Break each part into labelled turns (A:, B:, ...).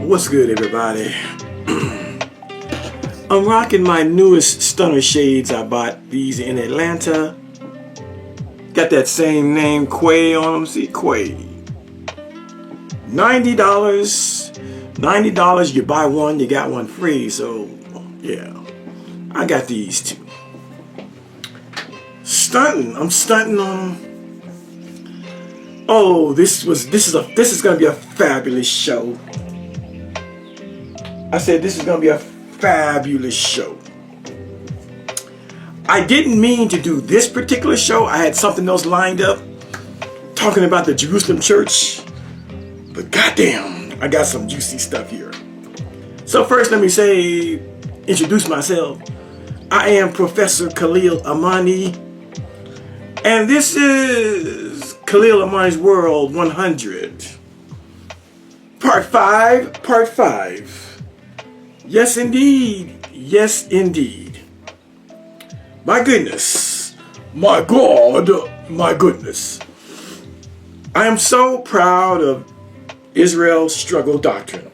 A: What's good, everybody? I'm rocking my newest stunner shades. I bought these in Atlanta. Got that same name, Quay, on them. See, Quay. $90. $90, you buy one, you got one free. So, yeah. I got these too. Stunting. I'm stunting on them. Oh, this is gonna be a fabulous show. I said this is going to be a fabulous show. I didn't mean to do this particular show. I had something else lined up talking about the Jerusalem church. But goddamn, I got some juicy stuff here. So first let me introduce myself. I am Professor Khalil Amani. And this is Khalil Amani's World 100. Part 5. Yes, indeed. Yes, indeed. My goodness. My God. My goodness. I am so proud of Israel's Struggle Doctrine.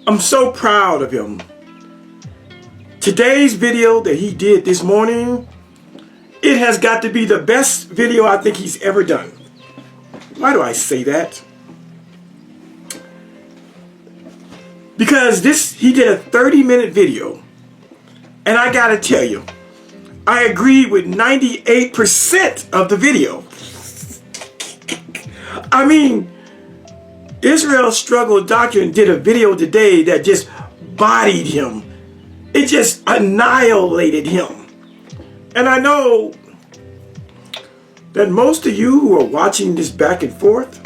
A: I'm so proud of him. Today's video that he did this morning, it has got to be the best video I think he's ever done. Why do I say that? Because he did a 30-minute video, and I gotta tell you, I agree with 98% of the video. I mean, Israel's Struggle Doctrine did a video today that just bodied him. It just annihilated him. And I know that most of you who are watching this back and forth,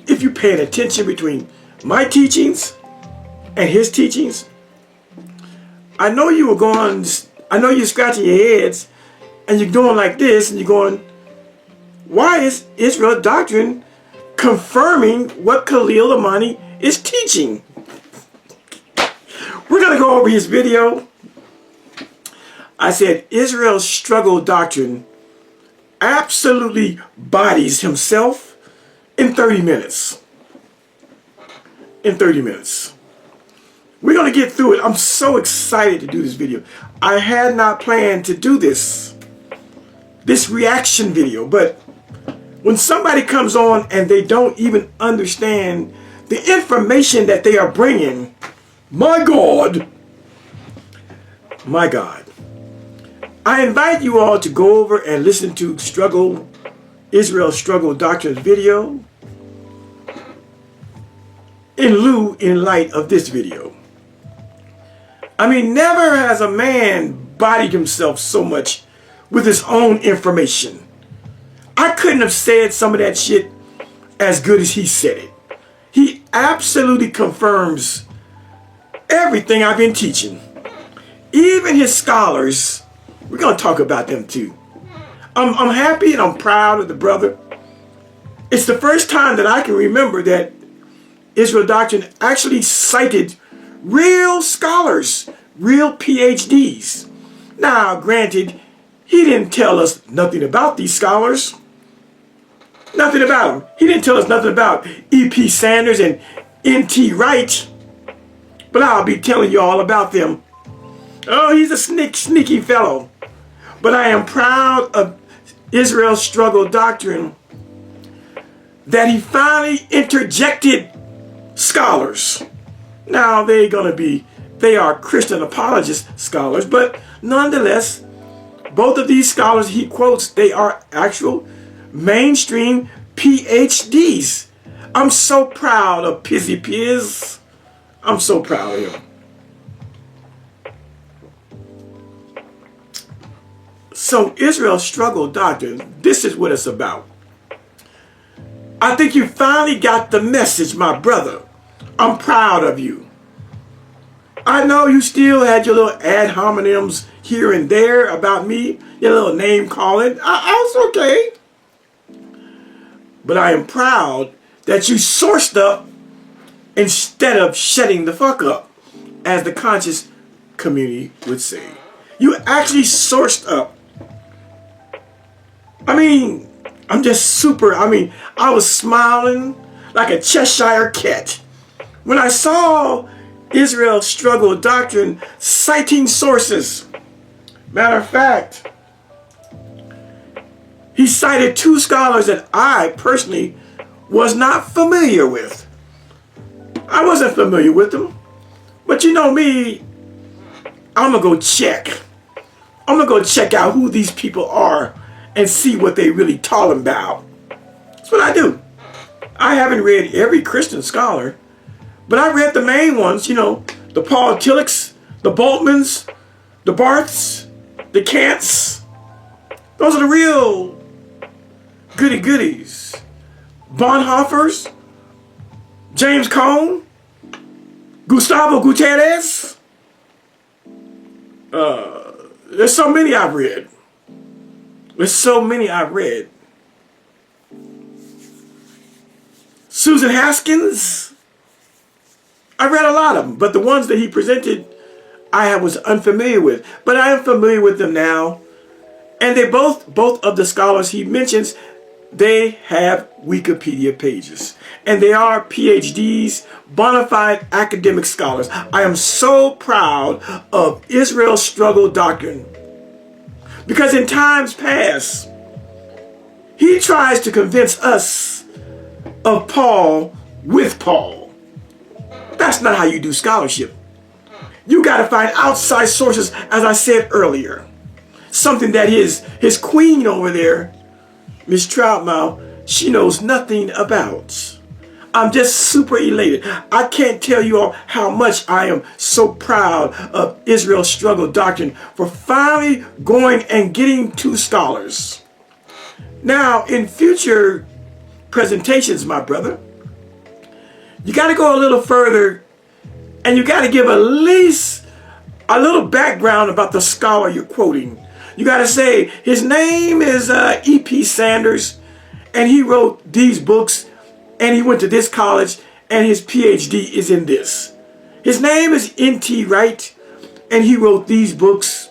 A: if you're paying attention between my teachings and his teachings, I know you're scratching your heads and you're going like this and you're going, why is Israel Doctrine confirming what Khalil Amani is teaching? We're going to go over his video. I said Israel's Struggle Doctrine absolutely bodies himself in 30 minutes. In 30 minutes. We're going to get through it. I'm so excited to do this video. I had not planned to do this reaction video, but when somebody comes on and they don't even understand the information that they are bringing, my God, I invite you all to go over and listen to Israel's Struggle Doctrine's video in light of this video. I mean, never has a man bodied himself so much with his own information. I couldn't have said some of that shit as good as he said it. He absolutely confirms everything I've been teaching. Even his scholars, we're going to talk about them too. I'm happy and I'm proud of the brother. It's the first time that I can remember that Israel Doctrine actually cited real scholars, real PhDs. Now, granted, he didn't tell us nothing about these scholars. Nothing about them. He didn't tell us nothing about E.P. Sanders and N.T. Wright. But I'll be telling you all about them. Oh, he's a sneaky fellow. But I am proud of Israel's Struggle Doctrine that he finally interjected scholars. Now, they are Christian apologist scholars, but nonetheless, both of these scholars he quotes, they are actual mainstream PhDs. I'm so proud of Pizzy Piz. I'm so proud of him. So Israel's Struggle Doctrine, this is what it's about. I think you finally got the message, my brother. I'm proud of you. I know you still had your little ad hominems here and there about me, your little name calling. I was okay. But I am proud that you sourced up instead of shutting the fuck up, as the conscious community would say. You actually sourced up. I mean, I'm just super, I was smiling like a Cheshire cat when I saw Israel's Struggle Doctrine citing sources. Matter of fact, he cited 2 scholars that I personally was not familiar with. I wasn't familiar with them. But you know me, I'm going to go check. I'm going to go check out who these people are and see what they really talking about. That's what I do. I haven't read every Christian scholar, but I read the main ones, you know, the Paul Tillocks, the Boltmans, the Barths, the Kants. Those are the real goody goodies. Bonhoeffers, James Cone, Gustavo Gutierrez. There's so many I've read. There's so many I've read. Susan Haskins. I read a lot of them, but the ones that he presented, I was unfamiliar with. But I am familiar with them now. And they both of the scholars he mentions, they have Wikipedia pages. And they are PhDs, bona fide academic scholars. I am so proud of Israel's Struggle Doctrine. Because in times past, he tries to convince us of Paul with Paul. That's not how you do scholarship. You got to find outside sources, as I said earlier. Something that his queen over there, Miss Troutmouth, she knows nothing about. I'm just super elated. I can't tell you all how much I am so proud of Israel's Struggle Doctrine for finally going and getting 2 scholars. Now, in future presentations, my brother, you got to go a little further and you got to give at least a little background about the scholar you're quoting. You got to say, his name is E.P. Sanders, and he wrote these books, and he went to this college, and his PhD is in this. His name is N.T. Wright, and he wrote these books,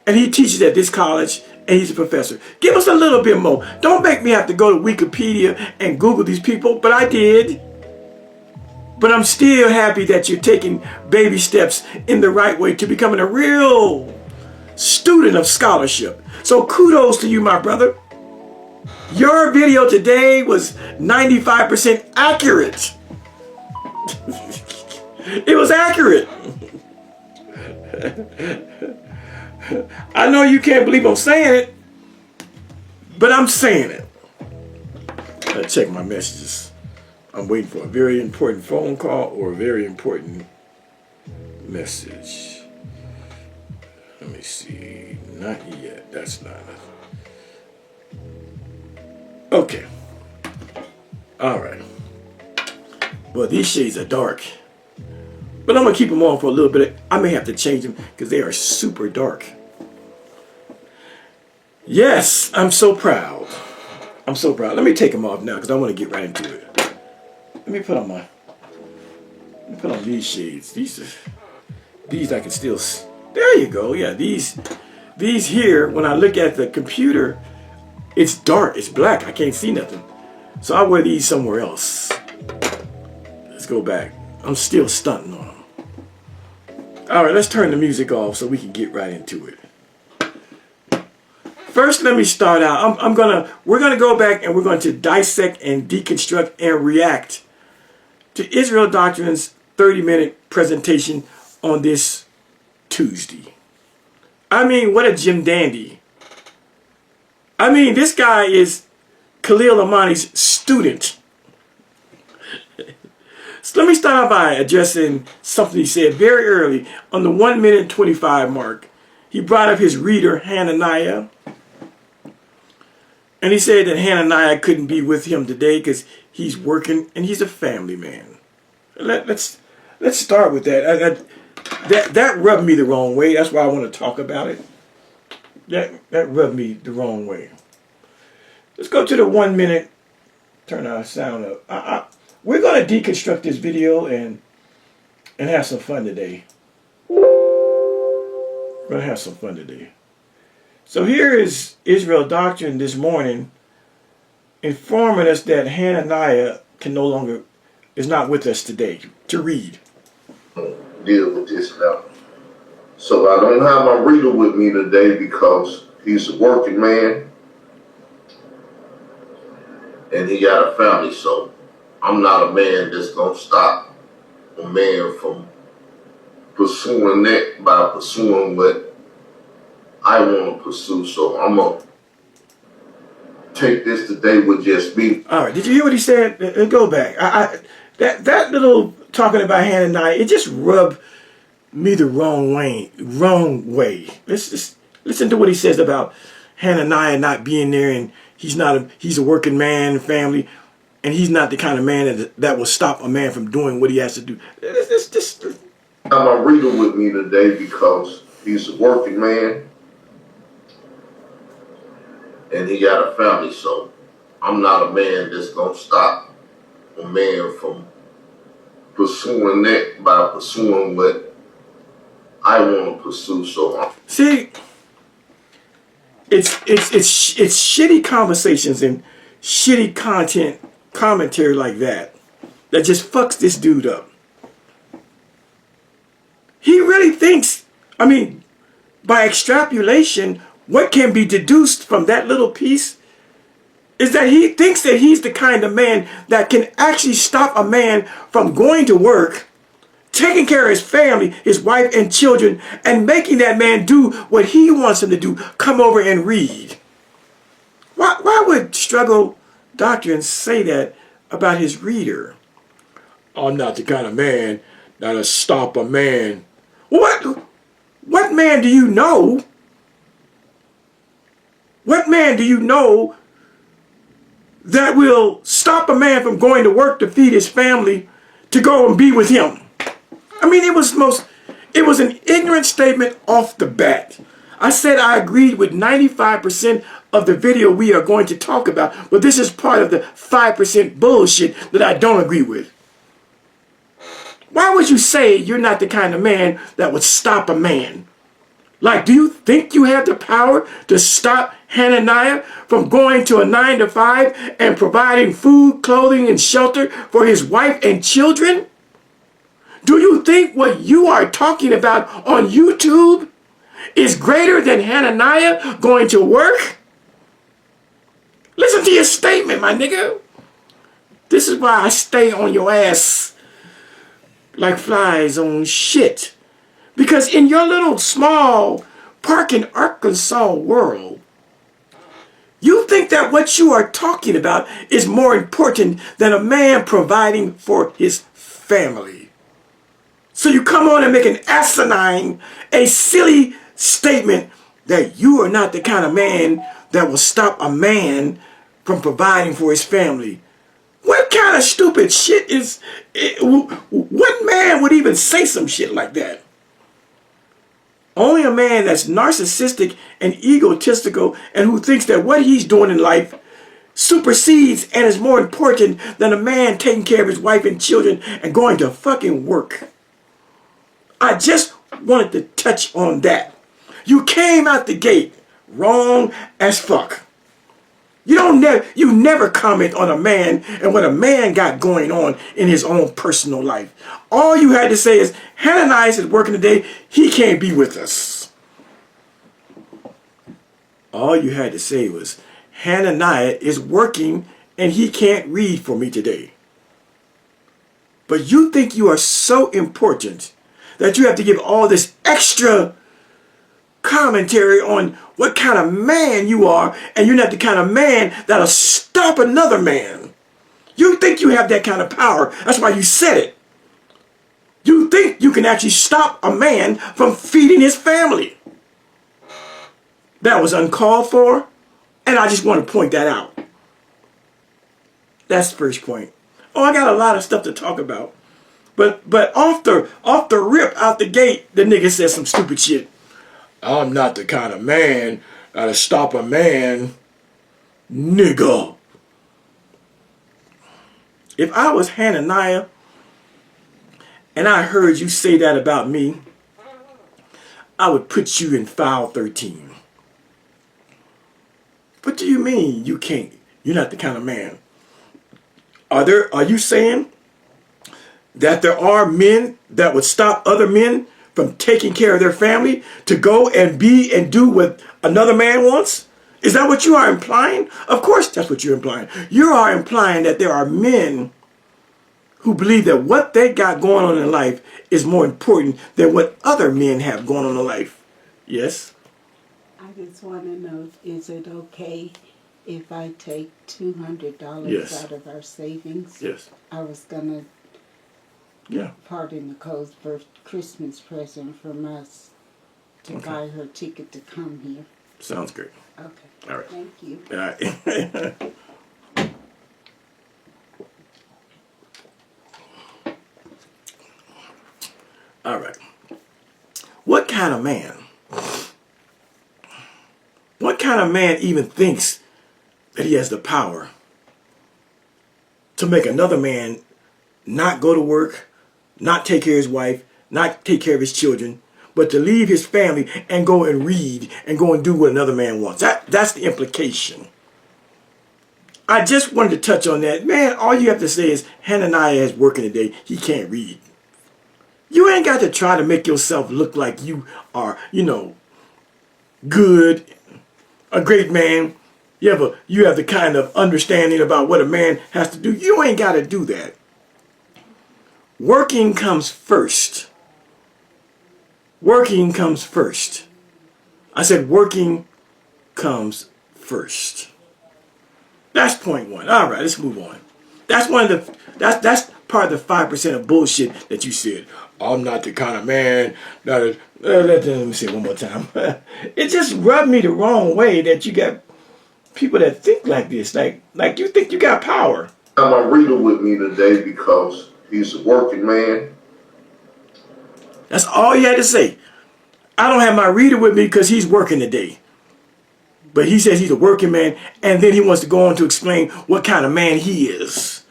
A: and he teaches at this college, and he's a professor. Give us a little bit more. Don't make me have to go to Wikipedia and Google these people, but I did. But I'm still happy that you're taking baby steps in the right way to becoming a real student of scholarship. So kudos to you, my brother. Your video today was 95% accurate. It was accurate. I know you can't believe I'm saying it, but I'm saying it. I check my messages. I'm waiting for a very important phone call or a very important message. Let me see. Not yet. That's not it. Okay. All right. Well, these shades are dark. But I'm going to keep them on for a little bit. I may have to change them because they are super dark. Yes, I'm so proud. I'm so proud. Let me take them off now because I want to get right into it. Let me put on these shades. These I can still. There you go. Yeah, these here. When I look at the computer, it's dark. It's black. I can't see nothing. So I wear these somewhere else. Let's go back. I'm still stunting on them. All right, let's turn the music off so we can get right into it. First, let me start out. We're gonna go back and we're going to dissect and deconstruct and react to Israel Doctrine's 30-minute presentation on this Tuesday. I mean, what a Jim Dandy. I mean, this guy is Khalil Amani's student. So let me start off by addressing something he said very early on the 1 minute and 25 mark. He brought up his reader, Hananiah. And he said that Hananiah couldn't be with him today because he's working and he's a family man. Let's start with that. That rubbed me the wrong way. That's why I want to talk about it. That rubbed me the wrong way. Let's go to the 1 minute. Turn our sound up. We're going to deconstruct this video and have some fun today. We're going to have some fun today. So here is Struggle Doctrine this morning informing us that Hananiah is not with us today to read.
B: Deal with this now. So I don't have my reader with me today because he's a working man and he got a family. So I'm not a man that's gonna stop a man from pursuing that by pursuing what I want to pursue. So I'm gonna take this today with just me.
A: All right. Did you hear what he said? Go back. That little talking about Hananiah, it just rubbed me the wrong way. Let's just listen to what he says about Hananiah not being there, and he's a working man, family, and he's not the kind of man that will stop a man from doing what he has to do.
B: I have my reader with me today because he's a working man and he got a family. So I'm not a man that's gonna stop a man from pursuing that by pursuing what I want to pursue. So
A: see, it's shitty conversations and shitty commentary like that just fucks this dude up. He really thinks, I mean, by extrapolation, what can be deduced from that little piece is that he thinks that he's the kind of man that can actually stop a man from going to work, taking care of his family, his wife and children, and making that man do what he wants him to do, come over and read. Why would Struggle Doctrine say that about his reader? I'm not the kind of man that'll stop a man. What man do you know? What man do you know that will stop a man from going to work to feed his family to go and be with him? I mean, it was an ignorant statement off the bat. I said I agreed with 95% of the video we are going to talk about, but this is part of the 5% bullshit that I don't agree with. Why would you say you're not the kind of man that would stop a man? Like, do you think you have the power to stop Hananiah from going to a 9 to 5 and providing food, clothing, and shelter for his wife and children? Do you think what you are talking about on YouTube is greater than Hananiah going to work? Listen to your statement, my nigga. This is why I stay on your ass like flies on shit. Because in your little small Parkin, Arkansas world, you think that what you are talking about is more important than a man providing for his family. So you come on and make an asinine, a silly statement that you are not the kind of man that will stop a man from providing for his family. What kind of stupid shit is it? What man would even say some shit like that? Only a man that's narcissistic and egotistical and who thinks that what he's doing in life supersedes and is more important than a man taking care of his wife and children and going to fucking work. I just wanted to touch on that. You came out the gate wrong as fuck. You never comment on a man and what a man got going on in his own personal life. All you had to say is, Hananiah is working today, he can't be with us. All you had to say was, Hananiah is working and he can't read for me today. But you think you are so important that you have to give all this extra commentary on what kind of man you are, and you're not the kind of man that'll stop another man. You think you have that kind of power. That's why you said it. You think you can actually stop a man from feeding his family. That was uncalled for, and I just want to point that out. That's the first point. Oh, I got a lot of stuff to talk about. But off the rip out the gate, the nigga said some stupid shit. I'm not the kind of man that'll stop a man, nigga. If I was Hananiah and I heard you say that about me, I would put you in file 13. What do you mean you can't? You're not the kind of man. Are you saying that there are men that would stop other men from taking care of their family to go and be and do what another man wants? Is that what you are implying? Of course that's what you're implying. You are implying that there are men who believe that what they got going on in life is more important than what other men have going on in life. Yes?
C: I just want to know, is it okay if I take $200
A: Yes.
C: out of our savings?
A: Yes.
C: I was going
A: Yeah.
C: to, pardon Nicole's Christmas present from us to buy her ticket to come here.
A: Sounds great.
C: Okay.
A: All right.
C: Thank you.
A: All right. All right. What kind of man? What kind of man even thinks that he has the power to make another man not go to work, not take care of his wife, not take care of his children, but to leave his family and go and read and go and do what another man wants? That's the implication. I just wanted to touch on that. Man, all you have to say is Hananiah is working today. He can't read. You ain't got to try to make yourself look like you are, good, a great man. You have the kind of understanding about what a man has to do. You ain't got to do that. Working comes first. Working comes first. I said working comes first. That's point one. All right, let's move on. That's that's part of the 5% of bullshit that you said. I'm not the kind of man that let me say it one more time. It just rubbed me the wrong way that you got people that think like this. Like you think you got power.
B: I have my reader with me today because he's a working man.
A: That's all you had to say. I don't have my reader with me because he's working today. But he says he's a working man, and then he wants to go on to explain what kind of man he is.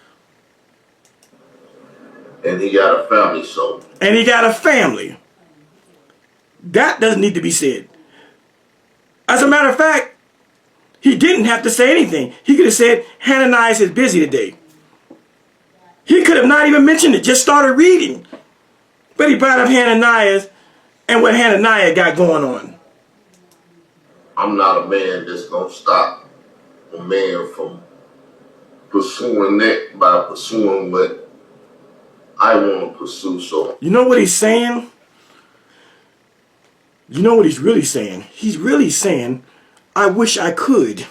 B: And he got a family, so.
A: And he got a family. That doesn't need to be said. As a matter of fact, he didn't have to say anything. He could have said, Hananiah is busy today. He could have not even mentioned it, just started reading. But he brought up Hananiah and what Hananiah got going on.
B: I'm not a man that's going to stop a man from pursuing that by pursuing what I want to pursue. So,
A: you know what he's saying? You know what he's really saying? He's really saying, I wish I could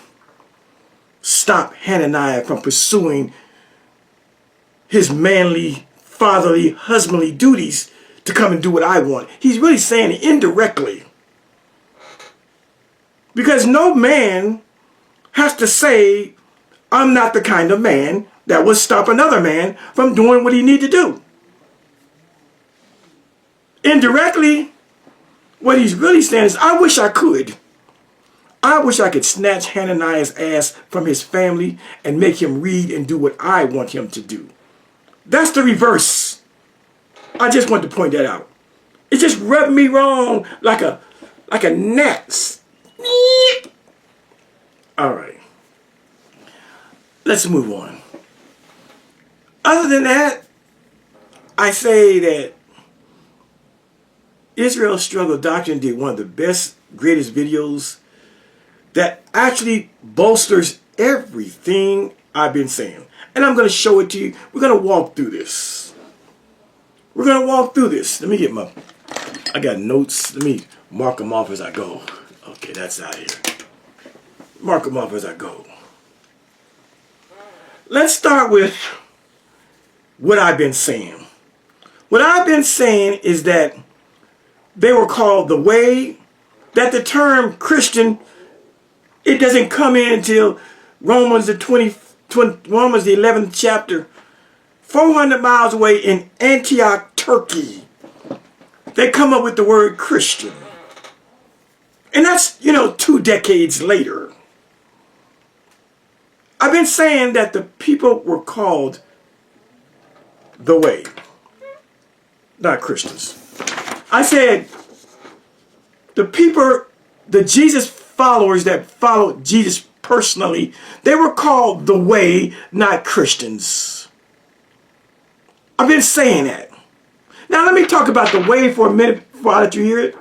A: stop Hananiah from pursuing his manly, fatherly, husbandly duties to come and do what I want. He's really saying it indirectly. Because no man has to say, I'm not the kind of man that would stop another man from doing what he need to do. Indirectly, what he's really saying is, I wish I could. I wish I could snatch Hananiah's ass from his family and make him read and do what I want him to do. That's the reverse. I just want to point that out. It just rubbed me wrong like a gnat. All right. Let's move on. Other than that, I say that Israel's Struggle Doctrine did one of the best, greatest videos that actually bolsters everything I've been saying. And I'm going to show it to you. We're going to walk through this. We're going to walk through this. Let me get I got notes. Let me mark them off as I go. Okay, that's out of here. Mark them off as I go. Let's start with what I've been saying. What I've been saying is that they were called the way, that the term Christian, it doesn't come in until Romans the 11th chapter, 400 miles away in Antioch, Turkey. They come up with the word Christian. And that's, 2 decades later. I've been saying that the people were called the way, not Christians. I said the people, the Jesus followers that followed Jesus personally, they were called the way, not Christians. I've been saying that. Now let me talk about the way for a minute before I let you hear it.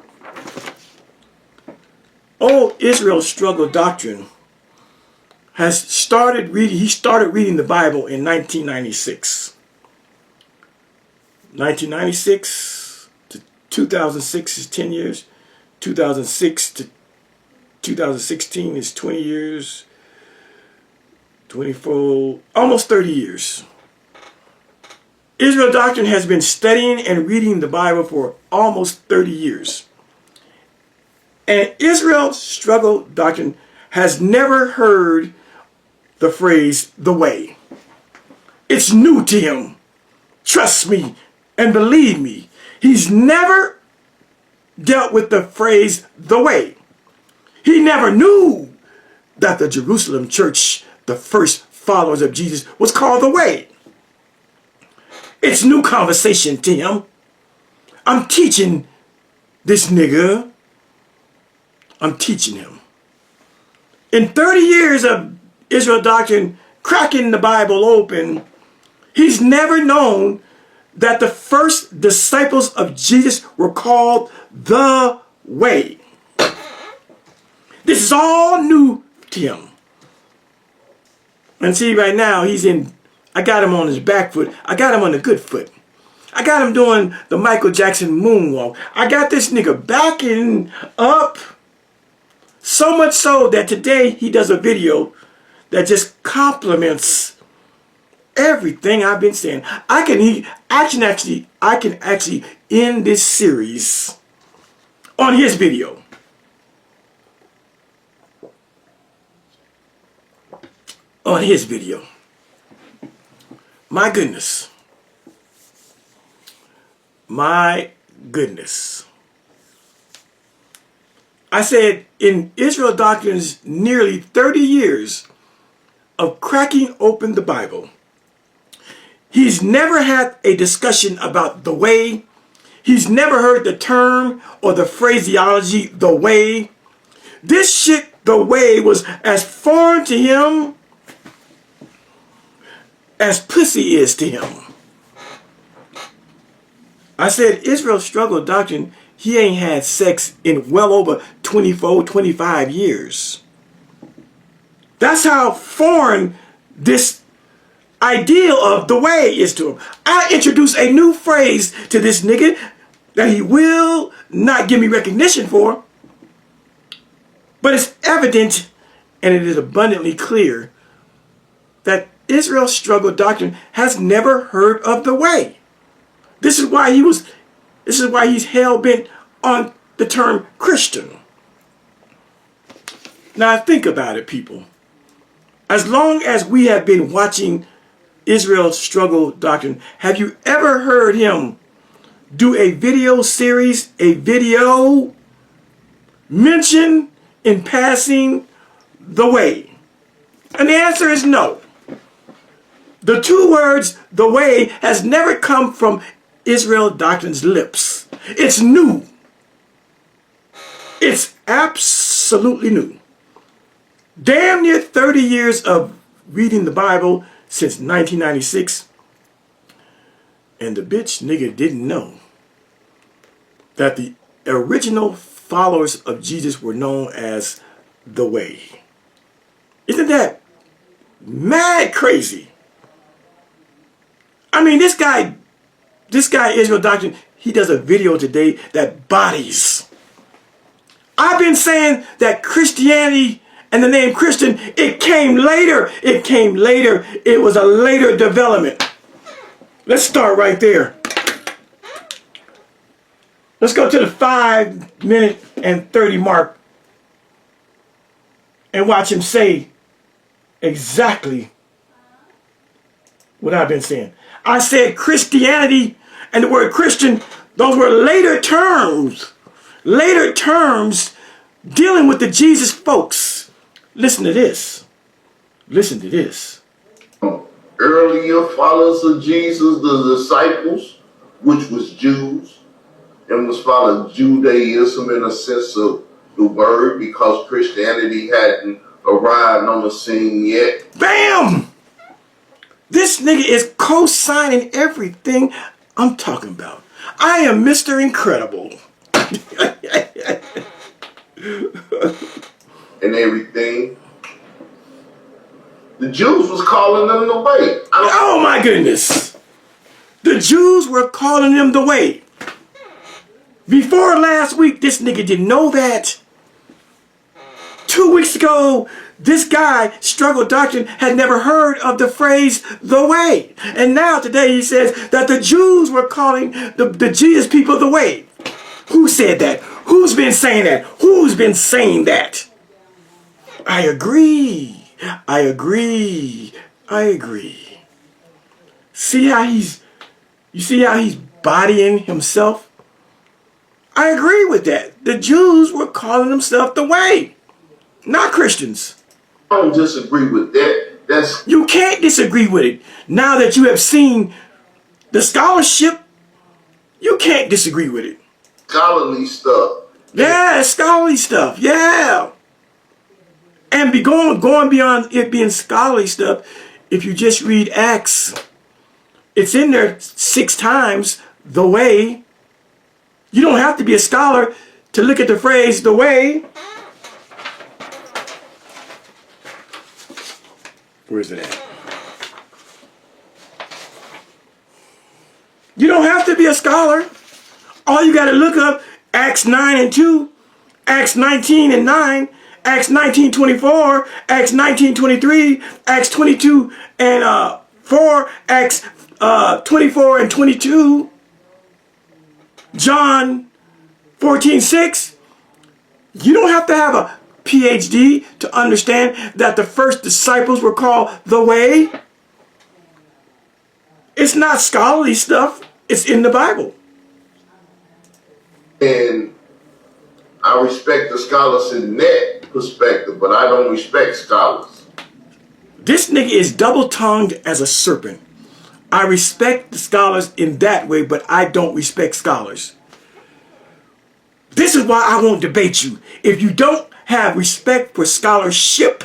A: Old Israel's Struggle Doctrine he started reading the Bible in 1996. 1996 to 2006 is 10 years. 2006 to 2016 is 20 years. 24, almost 30 years. Israel Doctrine has been studying and reading the Bible for almost 30 years. And Israel's Struggle Doctrine has never heard the phrase, the way. It's new to him. Trust me and believe me. He's never dealt with the phrase, the way. He never knew that the Jerusalem church, the first followers of Jesus, was called the way. It's new conversation to him. I'm teaching this nigga. I'm teaching him. In 30 years of Israel Doctrine cracking the Bible open, he's never known that the first disciples of Jesus were called the way. This is all new to him. And see, right now, I got him on his back foot. I got him on the good foot. I got him doing the Michael Jackson moonwalk. I got this nigga backing up. So much so that today he does a video that just compliments everything I've been saying. I can actually end this series on his video. On his video. My goodness. My goodness. I said in Israel Doctrine's nearly 30 years of cracking open the Bible, he's never had a discussion about the way. He's never heard the term or the phraseology, the way. This shit, the way, was as foreign to him as pussy is to him. I said Israel's Struggle Doctrine, he ain't had sex in well over 24, 25 years. That's how foreign this ideal of the way is to him. I introduce a new phrase to this nigga that he will not give me recognition for. But it's evident and it is abundantly clear that Israel's Struggle Doctrine has never heard of the way. This is why he's hell-bent on the term Christian. Now think about it, people. As long as we have been watching Israel's Struggle Doctrine, have you ever heard him do a video series, a video mention in passing the way? And the answer is no. The two words, the way, has never come from Israel Doctrine's lips. It's new. It's absolutely new. Damn near 30 years of reading the Bible since 1996. And the bitch nigga didn't know that the original followers of Jesus were known as the way. Isn't that mad crazy? I mean, this guy, Israel Doctrine, he does a video today that bodies. I've been saying that Christianity and the name Christian, it came later. It came later. It was a later development. Let's start right there. Let's go to the 5 minute and 30 mark and watch him say exactly what I've been saying. I said Christianity and the word Christian, those were later terms dealing with the Jesus folks. Listen to this. Listen to this.
B: Earlier followers of Jesus, the disciples, which was Jews, and was following Judaism in a sense of the word, because Christianity hadn't arrived on the scene yet.
A: Bam! This nigga is co-signing everything I'm talking about. I am Mr. Incredible.
B: And everything. The Jews was calling them the way.
A: Oh my goodness. The Jews were calling them the way. Before last week, this nigga didn't know that. 2 weeks ago, this guy, Struggle Doctrine, had never heard of the phrase, the way. And now today he says that the Jews were calling the Jesus people the way. Who said that? Who's been saying that? Who's been saying that? I agree. I agree. I agree. See how you see how he's bodying himself? I agree with that. The Jews were calling themselves the way, not Christians.
B: I don't disagree with that.
A: You can't disagree with it. Now that you have seen the scholarship, you can't disagree with it.
B: Scholarly stuff.
A: Yeah, scholarly stuff. Yeah. And going beyond it being scholarly stuff, if you just read Acts, it's in there 6 times, the way. You don't have to be a scholar to look at the phrase, the way. Where is it at? You don't have to be a scholar. All you got to look up Acts 9 and 2, Acts 19 and 9, Acts 19:24, Acts 19:23, Acts 22 and 4, Acts 24 and 22, John 14:6. You don't have to have a PhD to understand that the first disciples were called the way. It's not scholarly stuff. It's in the Bible.
B: And I respect the scholars in that perspective, but I don't respect scholars.
A: This nigga is double-tongued as a serpent. I respect the scholars in that way, but I don't respect scholars. This is why I won't debate you. If you don't have respect for scholarship,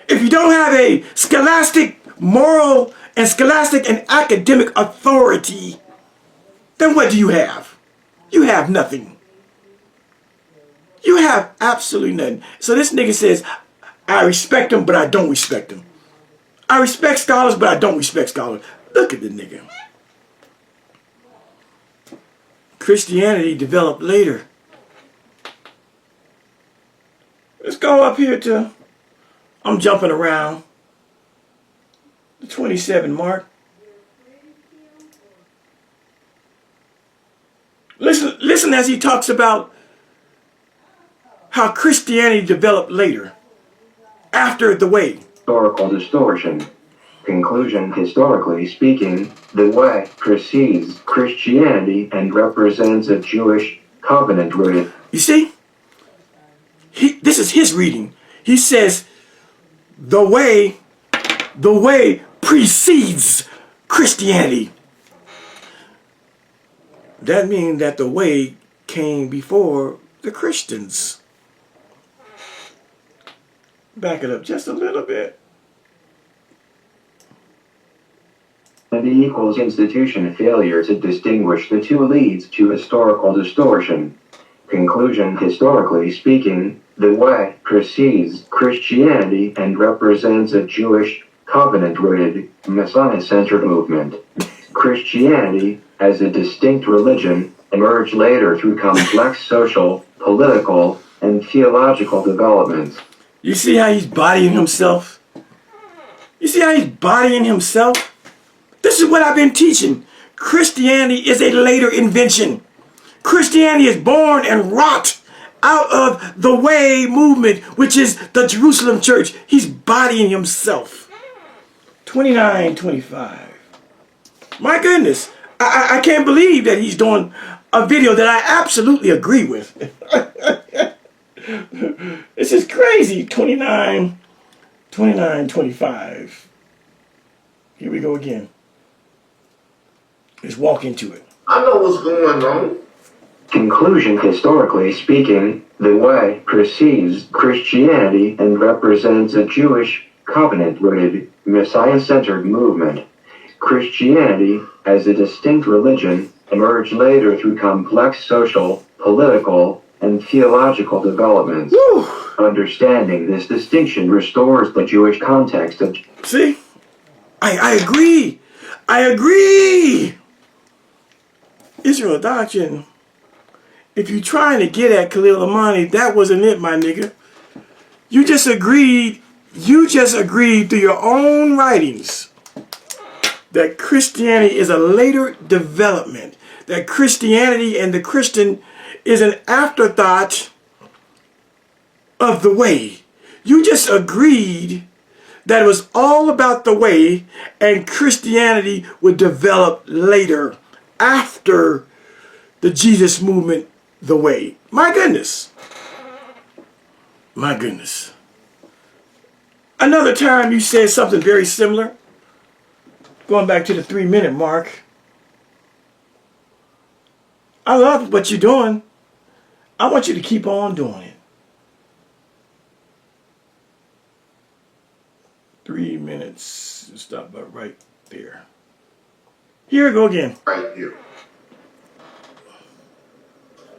A: if you don't have a scholastic moral and scholastic and academic authority, then what do you have? You have nothing. You have absolutely nothing. So this nigga says, I respect them, but I don't respect them. I respect scholars, but I don't respect scholars. Look at the nigga. Christianity developed later. Let's go up here to, I'm jumping around, the 27 mark. Listen as he talks about how Christianity developed later, after the way.
D: Historical distortion. Conclusion: historically speaking, the way precedes Christianity and represents a Jewish covenant rooted.
A: You see? This is his reading. He says, the way precedes Christianity. That means that the way came before the Christians. Back it up just a little bit.
D: Equals institution failure to distinguish the two leads to historical distortion. Conclusion: historically speaking, the way precedes Christianity and represents a Jewish covenant-rooted, Messiah-centered movement. Christianity, as a distinct religion, emerged later through complex social, political, and theological developments.
A: You see how he's bodying himself? You see how he's bodying himself? This is what I've been teaching. Christianity is a later invention. Christianity is born and wrought out of the way movement, which is the Jerusalem church. He's bodying himself. 29:25. My goodness. I can't believe that he's doing a video that I absolutely agree with. This is crazy. 29:25. Here we go again. Let's walk into it.
B: I know what's going on.
D: Conclusion: historically speaking, the way precedes Christianity and represents a Jewish, covenant-rooted, Messiah-centered movement. Christianity, as a distinct religion, emerged later through complex social, political, and theological developments.
A: Woo.
D: Understanding this distinction restores the Jewish context of...
A: See? I agree. I agree. Israel Doctrine. If you're trying to get at Khalil Amani, that wasn't it, my nigga. You just agreed through your own writings that Christianity is a later development. That Christianity and the Christian is an afterthought of the way. You just agreed that it was all about the way and Christianity would develop later after the Jesus movement, the way. My goodness. My goodness. Another time you said something very similar. Going back to the 3-minute mark. I love what you're doing. I want you to keep on doing it. 3 minutes. Stop about right there. Here we go again.
B: Right here.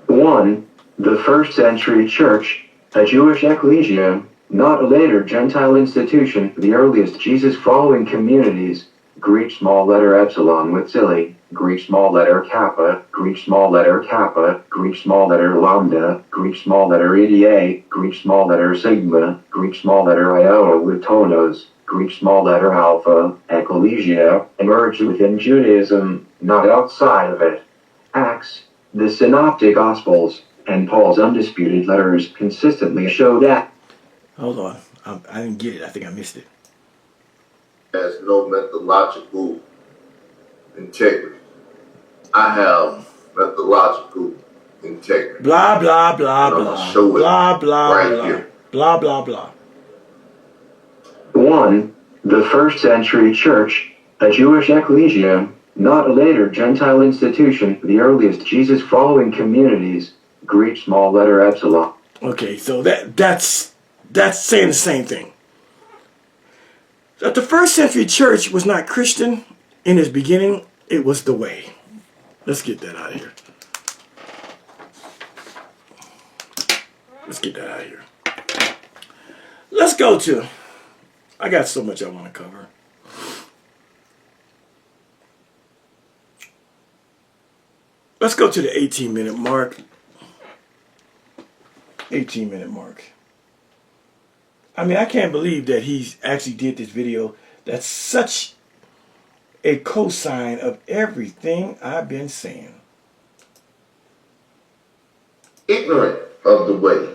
D: 1. The first century church, a Jewish ecclesia, not a later Gentile institution. The earliest Jesus-following communities, Greek small letter epsilon with Silly, Greek small letter kappa, Greek small letter kappa, Greek small letter lambda, Greek small letter EDA, Greek small letter sigma, Greek small letter iota with tonos, Greek small letter alpha, ecclesia, emerged within Judaism, not outside of it. Acts, the Synoptic Gospels, and Paul's undisputed letters consistently show that.
A: Hold on. I didn't get it. I think I missed it.
B: Has no methodological integrity. I have methodological integrity.
A: Blah, blah, blah,
B: I'm
A: blah.
B: gonna show it
A: Blah, blah,
B: right
A: blah.
B: here.
A: Blah, blah, blah.
D: 1. The first century church, a Jewish ecclesia, not a later Gentile institution. The earliest Jesus-following communities, Greek small letter epsilon.
A: Okay, so that's saying the same thing. That the first century church was not Christian in its beginning, it was the way. Let's get that out of here. Let's get that out of here. Let's go to, I got so much I want to cover. Let's go to the 18-minute mark. 18-minute mark. I mean, I can't believe that he actually did this video. That's such a cosign of everything I've been saying.
B: Ignorant of the way.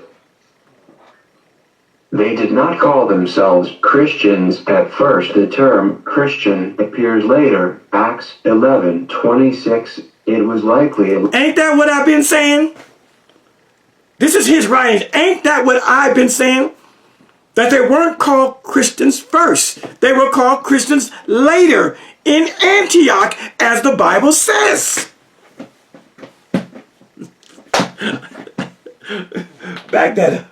D: They did not call themselves Christians at first. The term Christian appears later. Acts 11:26. It was likely...
A: Ain't that what I've been saying? This is his writings. Ain't that what I've been saying? That they weren't called Christians first. They were called Christians later in Antioch, as the Bible says. Back that up.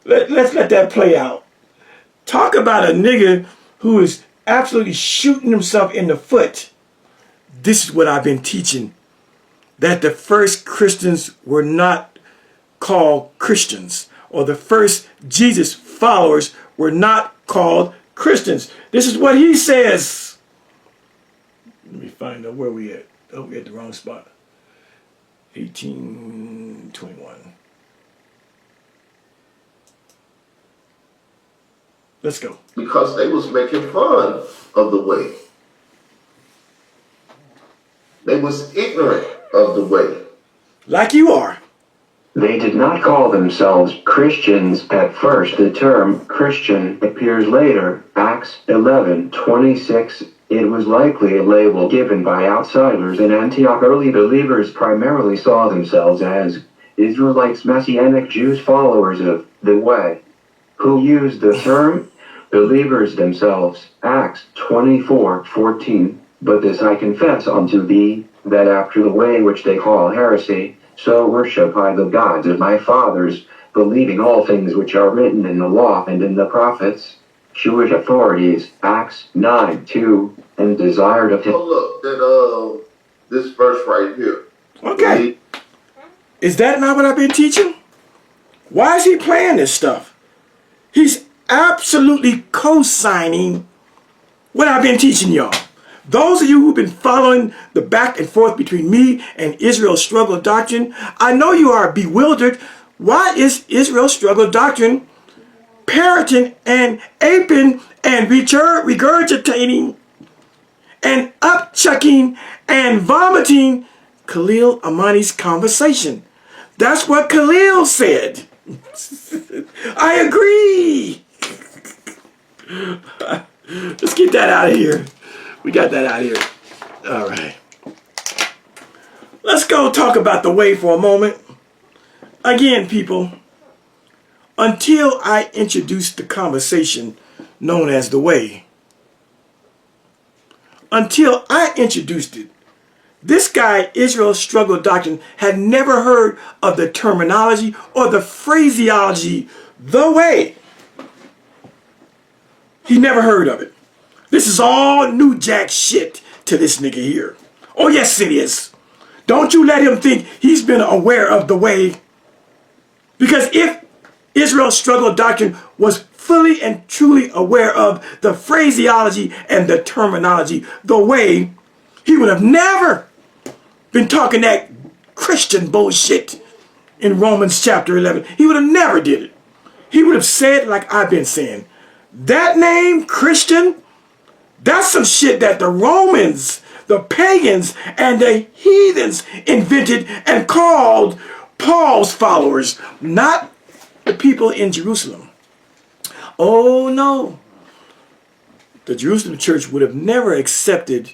A: Let's let that play out. Talk about a nigga who is absolutely shooting himself in the foot. This is what I've been teaching. That the first Christians were not called Christians. Or the first Jesus followers were not called Christians. This is what he says. Let me find out where we at. Oh, we at the wrong spot. 18:21. Let's go.
B: Because they was making fun of the way. They was ignorant of the way.
A: like you are.
D: They did not call themselves Christians at first. The term Christian appears later, Acts 11:26. It was likely a label given by outsiders in Antioch. Early believers primarily saw themselves as Israelites, Messianic Jews, followers of the Way. Who used the term? Believers themselves. Acts 24:14. But this I confess unto thee, that after the way which they call heresy, so worship I the gods of my fathers, believing all things which are written in the law and in the prophets. Jewish authorities, Acts 9:2, and desired of him.
B: Oh, look, that, this verse right here.
A: Okay. Is that not what I've been teaching? Why is he playing this stuff? He's absolutely co-signing what I've been teaching y'all. Those of you who've been following the back and forth between me and Israel's Struggle Doctrine, I know you are bewildered. Why is Israel's Struggle Doctrine parroting and aping and regurgitating and upchucking and vomiting Khalil Amani's conversation? That's what Khalil said. I agree. Let's get that out of here. We got that out of here. All right. Let's go talk about the way for a moment. Again, people, until I introduced the conversation known as the way, until I introduced it, this guy, Israel's Struggle Doctrine, had never heard of the terminology or the phraseology, the way. He never heard of it. This is all new jack shit to this nigga here. Oh, yes, it is. Don't you let him think he's been aware of the way. Because if Israel's Struggle Doctrine was fully and truly aware of the phraseology and the terminology, the way, he would have never been talking that Christian bullshit in Romans chapter 11. He would have never did it. He would have said like I've been saying. That name, Christian, that's some shit that the Romans, the pagans, and the heathens invented and called Paul's followers, not the people in Jerusalem. Oh no. The Jerusalem church would have never accepted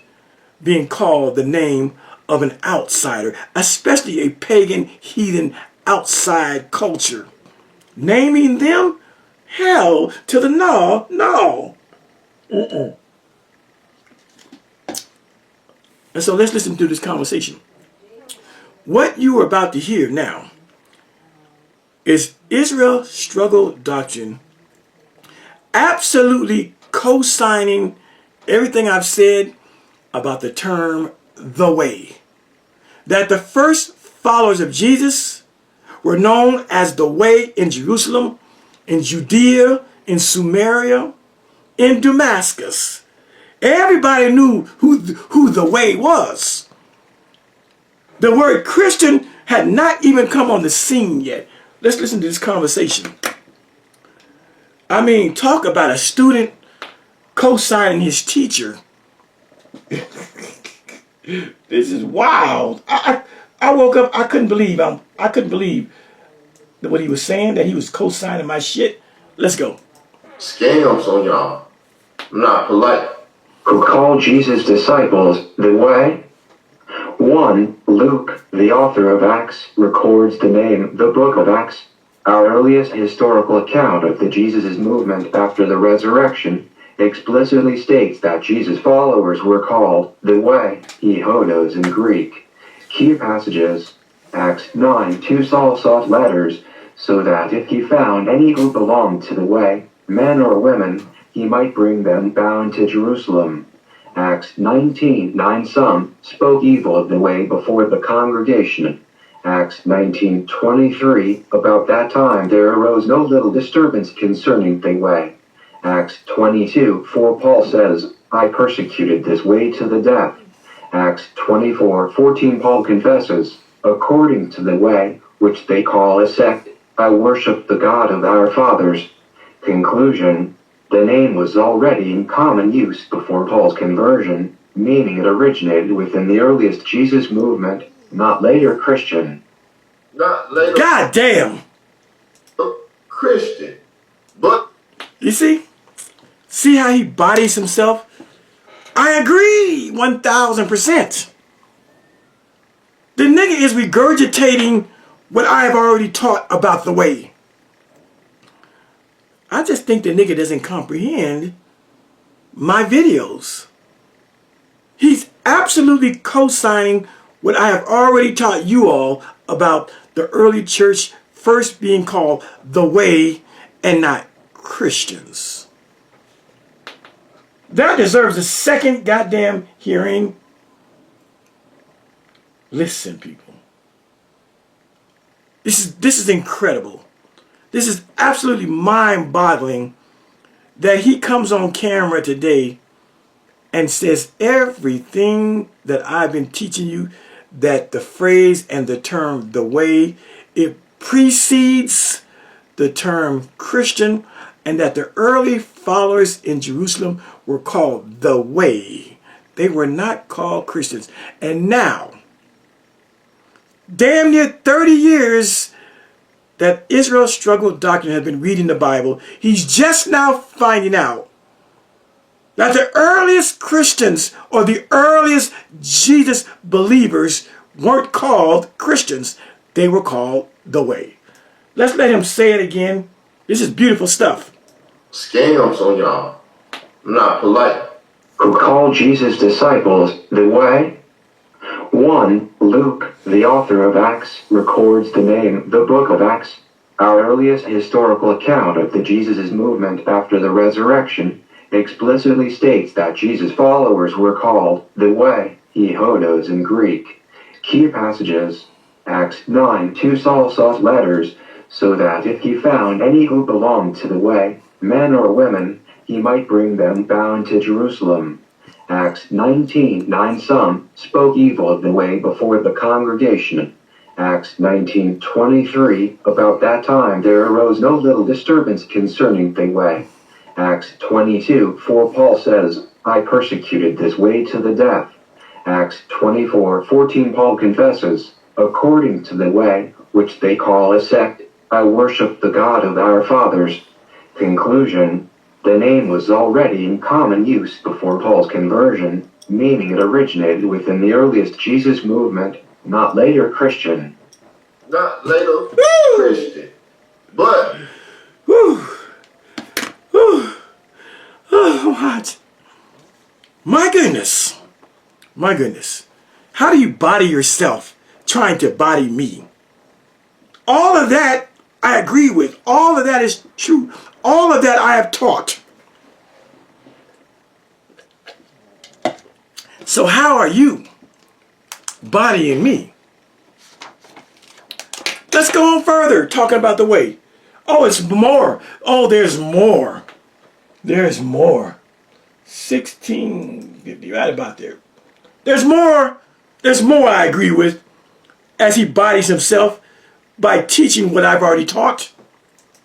A: being called the name of an outsider, especially a pagan, heathen, outside culture. Naming them? Hell to the no, no. And so let's listen to this conversation. What you are about to hear now is Israel's Struggle Doctrine absolutely co-signing everything I've said about the term the way. That the first followers of Jesus were known as the way in Jerusalem, in Judea, in Samaria, in Damascus. Everybody knew who the way was. The word Christian had not even come on the scene yet. Let's listen to this conversation. I mean, talk about a student co-signing his teacher. This is wild. I woke up, I couldn't believe what he was saying, that he was co-signing my shit. Let's go.
B: Scams on y'all. I'm not polite.
D: Who called Jesus' disciples the way? 1. Luke, the author of Acts, records the name, the book of Acts, our earliest historical account of the Jesus' movement after the resurrection, explicitly states that Jesus' followers were called the way, Yehodos in Greek. Key passages, Acts 9:2. Saul sought letters, so that if he found any who belonged to the way, men or women, he might bring them bound to Jerusalem. Acts 19:9. Some spoke evil of the way before the congregation. Acts 19:23. About that time there arose no little disturbance concerning the way. Acts 22:4. Paul says, I persecuted this way to the death. Acts 24:14. Paul confesses, according to the way, which they call a sect, I worship the God of our fathers. Conclusion. The name was already in common use before Paul's conversion, meaning it originated within the earliest Jesus movement, not later Christian.
B: not later
A: God damn.
B: Christian, but
A: You see? See how he bodies himself? I agree 1000%. The nigga is regurgitating what I have already taught about the way. I just think the nigga doesn't comprehend my videos. He's absolutely co-signing what I have already taught you all about the early church first being called the way and not Christians. That deserves a second goddamn hearing. Listen, people. This is incredible. This is absolutely mind-boggling that he comes on camera today and says everything that I've been teaching you, that the phrase and the term the way, it precedes the term Christian, and that the early followers in Jerusalem were called the way. They were not called Christians. And now, damn near 30 years that Israel's Struggle Doctrine has been reading the Bible, he's just now finding out that the earliest Christians or the earliest Jesus believers weren't called Christians. They were called the way. Let's let him say it again. This is beautiful stuff.
B: scams on y'all. I'm not polite.
D: Who called Jesus' disciples the way? 1. Luke, the author of Acts, records the name, the book of Acts, our earliest historical account of the Jesus' movement after the resurrection, explicitly states that Jesus' followers were called the way, Yehodos in Greek. Key passages, Acts 9:2 Saul sought letters, so that if he found any who belonged to the way, men or women, he might bring them bound to Jerusalem. Acts 19:9 Some spoke evil of the way before the congregation. Acts 19:23 About that time there arose no little disturbance concerning the way. Acts 22:4 Paul says, I persecuted this way to the death. Acts 24:14 Paul confesses, according to the way, which they call a sect, I worship the God of our fathers. Conclusion, the name was already in common use before Paul's conversion, meaning it originated within the earliest Jesus movement, not later Christian.
B: Not later Christian, but
A: Whew. Whew. Oh, what? My goodness. My goodness. How do you body yourself trying to body me? All of that I agree with. All of that is true. All of that I have taught. So how are you bodying me? Let's go on further, talking about the way. Oh, it's more. Oh, there's more. There's more. 1650, right about there. There's more. There's more I agree with as he bodies himself by teaching what I've already taught.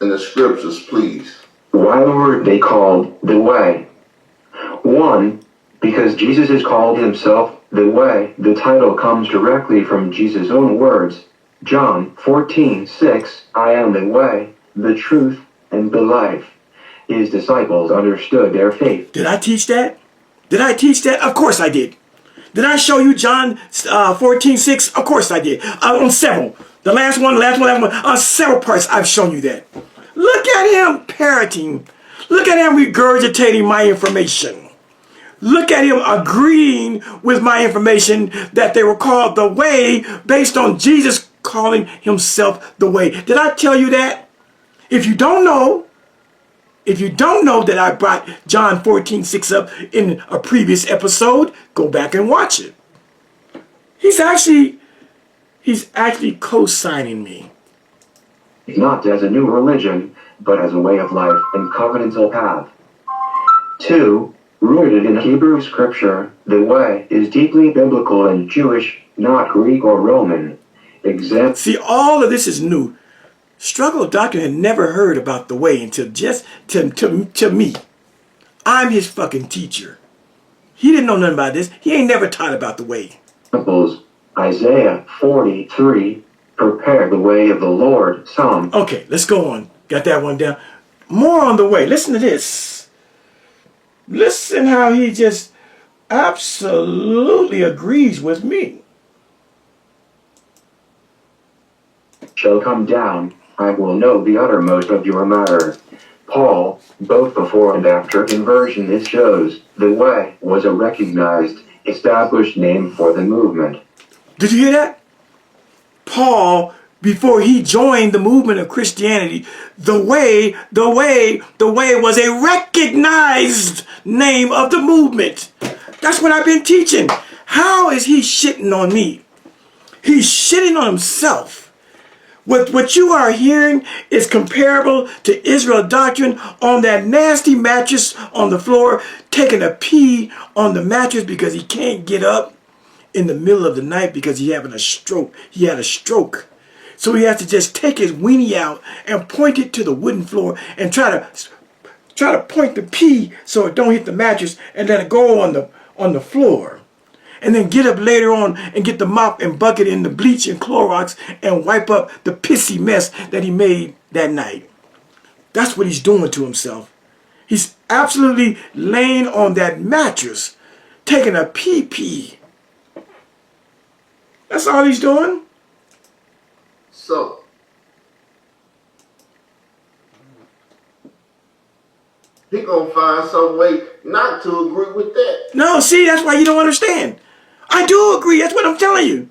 B: in the scriptures, please.
D: Why were they called the way? 1. Because Jesus is called himself the way. The title comes directly from Jesus' own words. John 14:6, I am the way, the truth, and the life. His disciples understood their faith.
A: Did I teach that? Did I teach that? Of course I did. Did I show you John 14:6? Of course I did. On several. The last one. On several parts I've shown you that. Look at him parroting. Look at him regurgitating my information. Look at him agreeing with my information that they were called the way based on Jesus calling himself the way. Did I tell you that? If you don't know that I brought John 14:6 up in a previous episode, go back and watch it. He's actually co-signing me.
D: Not as a new religion, but as a way of life and covenantal path. 2. Rooted in Hebrew scripture, the way is deeply biblical and Jewish, not Greek or Roman.
A: See, all of this is new. Struggle Doctrine had never heard about the way until just to me. I'm his fucking teacher. He didn't know nothing about this. He ain't never taught about the way.
D: Examples, Isaiah 43, prepare the way of the Lord. Psalm.
A: Okay, let's go on. Got that one down. More on the way. Listen to this. Listen how he just absolutely agrees with me.
D: Shall come down, I will know the uttermost of your matter. Paul, both before and after conversion, this shows the way was a recognized, established name for the movement.
A: Did you hear that? Paul, before he joined the movement of Christianity, the way was a recognized name of the movement. That's what I've been teaching. How is he shitting on me? He's shitting on himself. What you are hearing is comparable to Israel Doctrine on that nasty mattress on the floor, taking a pee on the mattress because he can't get up in the middle of the night because he's having a stroke. He had a stroke. So he has to just take his weenie out and point it to the wooden floor and try to point the pee so it don't hit the mattress and let it go on the floor. And then get up later on and get the mop and bucket in the bleach and Clorox and wipe up the pissy mess that he made that night. That's what he's doing to himself. He's absolutely laying on that mattress, taking a pee-pee. That's all he's doing.
B: So, he gonna find some way not to agree with that.
A: No, see, that's why you don't understand. I do agree. That's what I'm telling you.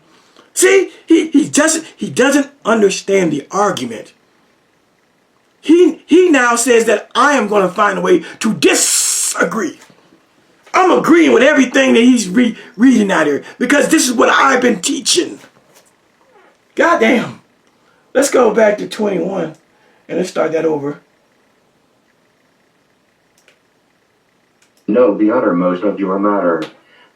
A: See, he doesn't understand the argument. He now says that I am going to find a way to disagree. I'm agreeing with everything that he's reading out here because this is what I've been teaching. Goddamn. Let's go back to 21 and let's start that over.
D: Know the uttermost of your matter.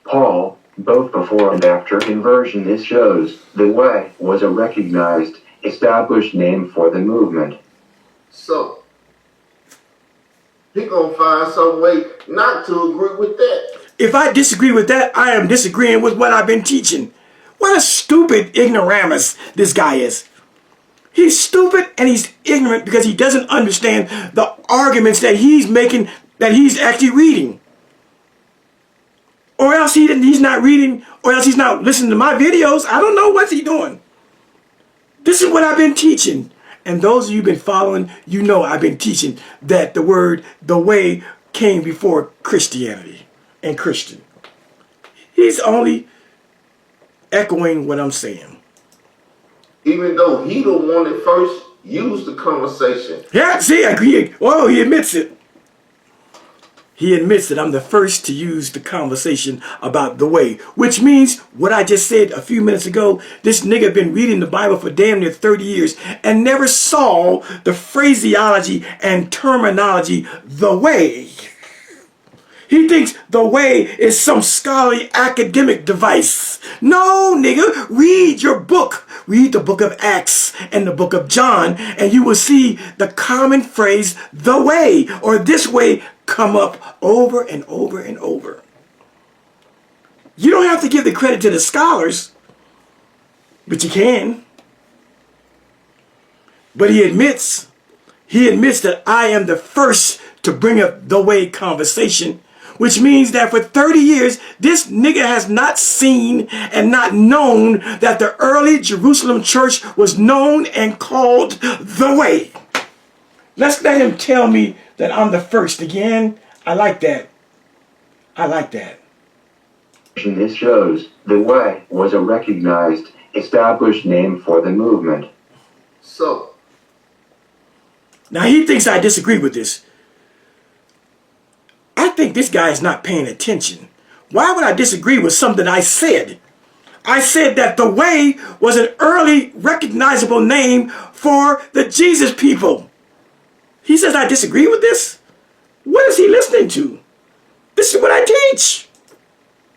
D: Paul, both before and after conversion, this shows the way was a recognized, established name for the movement.
B: So, he gonna find some way not to agree with that.
A: If I disagree with that, I am disagreeing with what I've been teaching. What a stupid ignoramus this guy is. He's stupid and he's ignorant because he doesn't understand the arguments that he's making, that he's actually reading. Or else he's not reading, or else he's not listening to my videos. I don't know what's he doing. This is what I've been teaching. And those of you who've been following, you know I've been teaching that the way came before Christianity and Christian. He's only echoing what I'm saying.
B: Even though he the one that first used the conversation.
A: Yeah, see, I agree. Oh, he admits it. He admits that I'm the first to use the conversation about the way, which means what I just said a few minutes ago, this nigga been reading the Bible for damn near 30 years and never saw the phraseology and terminology the way. He thinks the way is some scholarly academic device. No, nigga, read your book. Read the book of Acts and the book of John, and you will see the common phrase, the way, or this way, come up over and over and over. You don't have to give the credit to the scholars, but you can. But he admits that I am the first to bring up the way conversation, which means that for 30 years, this nigga has not seen and not known that the early Jerusalem church was known and called the way. Let's let him tell me that I'm the first again. I like that. I like that.
D: This shows the way was a recognized, established name for the movement.
B: So,
A: now he thinks I disagree with this. I think this guy is not paying attention. Why would I disagree with something I said? I said that the way was an early recognizable name for the Jesus people. He says I disagree with this? What is he listening to? This is what I teach.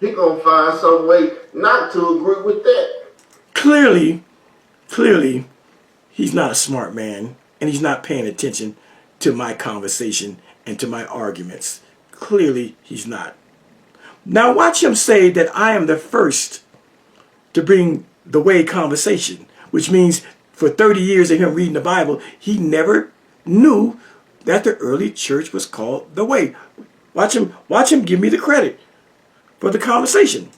B: he gonna find some way not to agree with that.
A: Clearly, he's not a smart man, and he's not paying attention to my conversation and to my arguments. Clearly, he's not. Now watch him say that I am the first to bring the way conversation, which means for 30 years of him reading the Bible, he never knew that the early church was called the way. Watch him give me the credit for the conversation.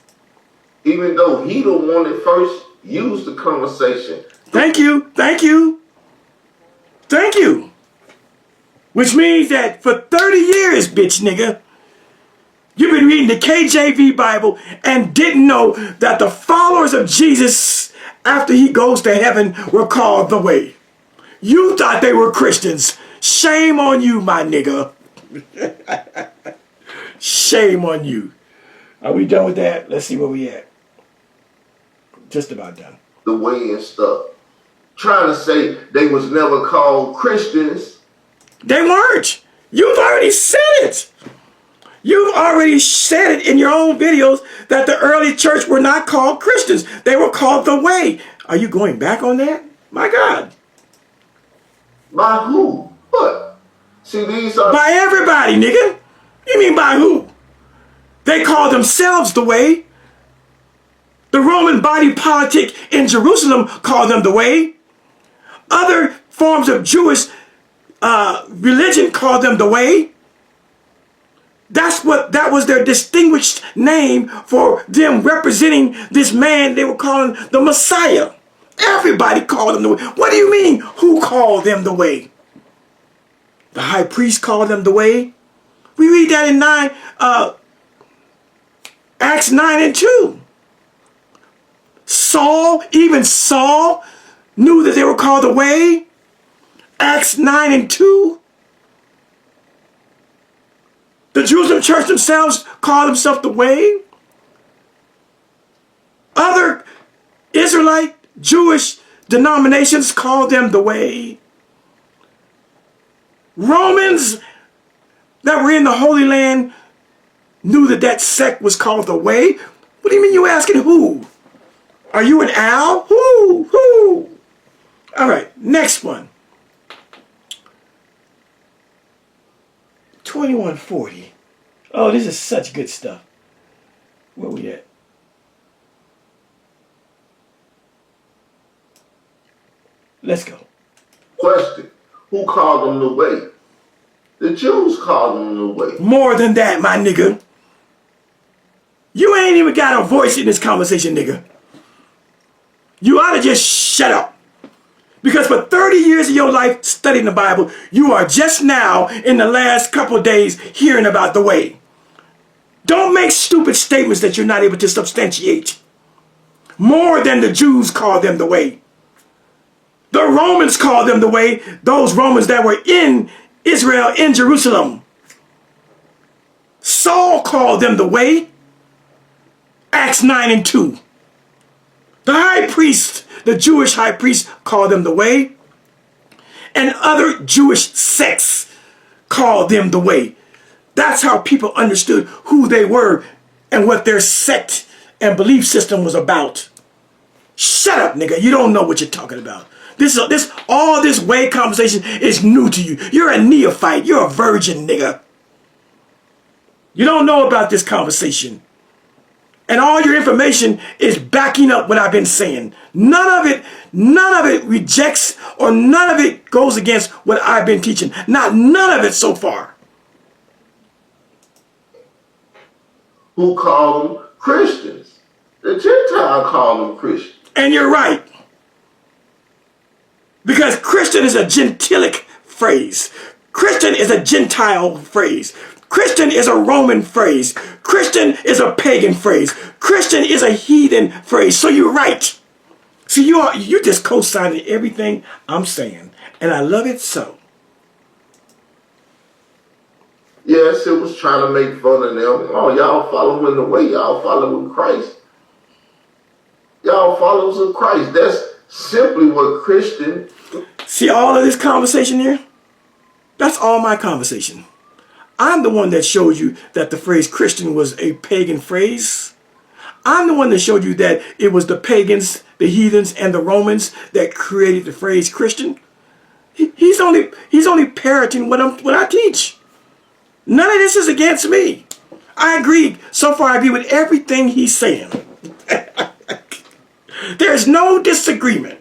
B: Even though he the one that first used the conversation.
A: Thank you. Which means that for 30 years, bitch nigga, you've been reading the KJV Bible and didn't know that the followers of Jesus after he goes to heaven were called the way. You thought they were Christians. Shame on you, my nigga. Shame on you. Are we done with that? Let's see where we at. Just about done.
B: The way and stuff. Trying to say they was never called Christians.
A: They weren't. You've already said it. You've already said it in your own videos that the early church were not called Christians. They were called the way. Are you going back on that? My God.
B: By who? What? See, these are...
A: By everybody, nigga. You mean by who? They call themselves the way. The Roman body politic in Jerusalem called them the way. Other forms of Jewish religion called them the way. That was their distinguished name for them representing this man they were calling the Messiah. Everybody called him the way. What do you mean, who called them the way? The high priest called them the way. We read that in Acts 9:2. Even Saul knew that they were called the way. Acts 9:2. The Jerusalem church themselves called themselves the way. Other Israelite Jewish denominations called them the way. Romans that were in the Holy Land knew that that sect was called the way. What do you mean you asking who? Are you an owl? Who? All right, next one. 2140. Oh, this is such good stuff. Where we at? Let's go.
B: Question. Who called them the way? The Jews called them the way.
A: More than that, my nigga. You ain't even got a voice in this conversation, nigga. You ought to just shut up. Because for 30 years of your life studying the Bible, you are just now, in the last couple of days, hearing about the way. Don't make stupid statements that you're not able to substantiate. More than the Jews called them the way. The Romans called them the way, those Romans that were in Israel, in Jerusalem. Saul called them the way. Acts 9:2. The high priest, the Jewish high priest, called them the way. And other Jewish sects called them the way. That's how people understood who they were and what their sect and belief system was about. Shut up, nigga. You don't know what you're talking about. All this way conversation is new to you. You're a neophyte. You're a virgin, nigga. You don't know about this conversation. And all your information is backing up what I've been saying. None of it rejects or none of it goes against what I've been teaching. None of it so far.
B: Who called them Christians? The Gentile called them Christians.
A: And you're right. Because Christian is a gentilic phrase. Christian is a Gentile phrase. Christian is a Roman phrase. Christian is a pagan phrase. Christian is a heathen phrase. So you're right. See, you just co-signing everything I'm saying. And I love it so.
B: Yes, it was trying to make fun of them. Oh, y'all following the way. Y'all following Christ. Y'all followers of Christ. That's simply what Christian...
A: See all of this conversation here? That's all my conversation. I'm the one that showed you that the phrase Christian was a pagan phrase. I'm the one that showed you that it was the pagans, the heathens, and the Romans that created the phrase Christian. He's only parroting what I teach. None of this is against me. I agree. So far, I agree with everything he's saying. There's no disagreement.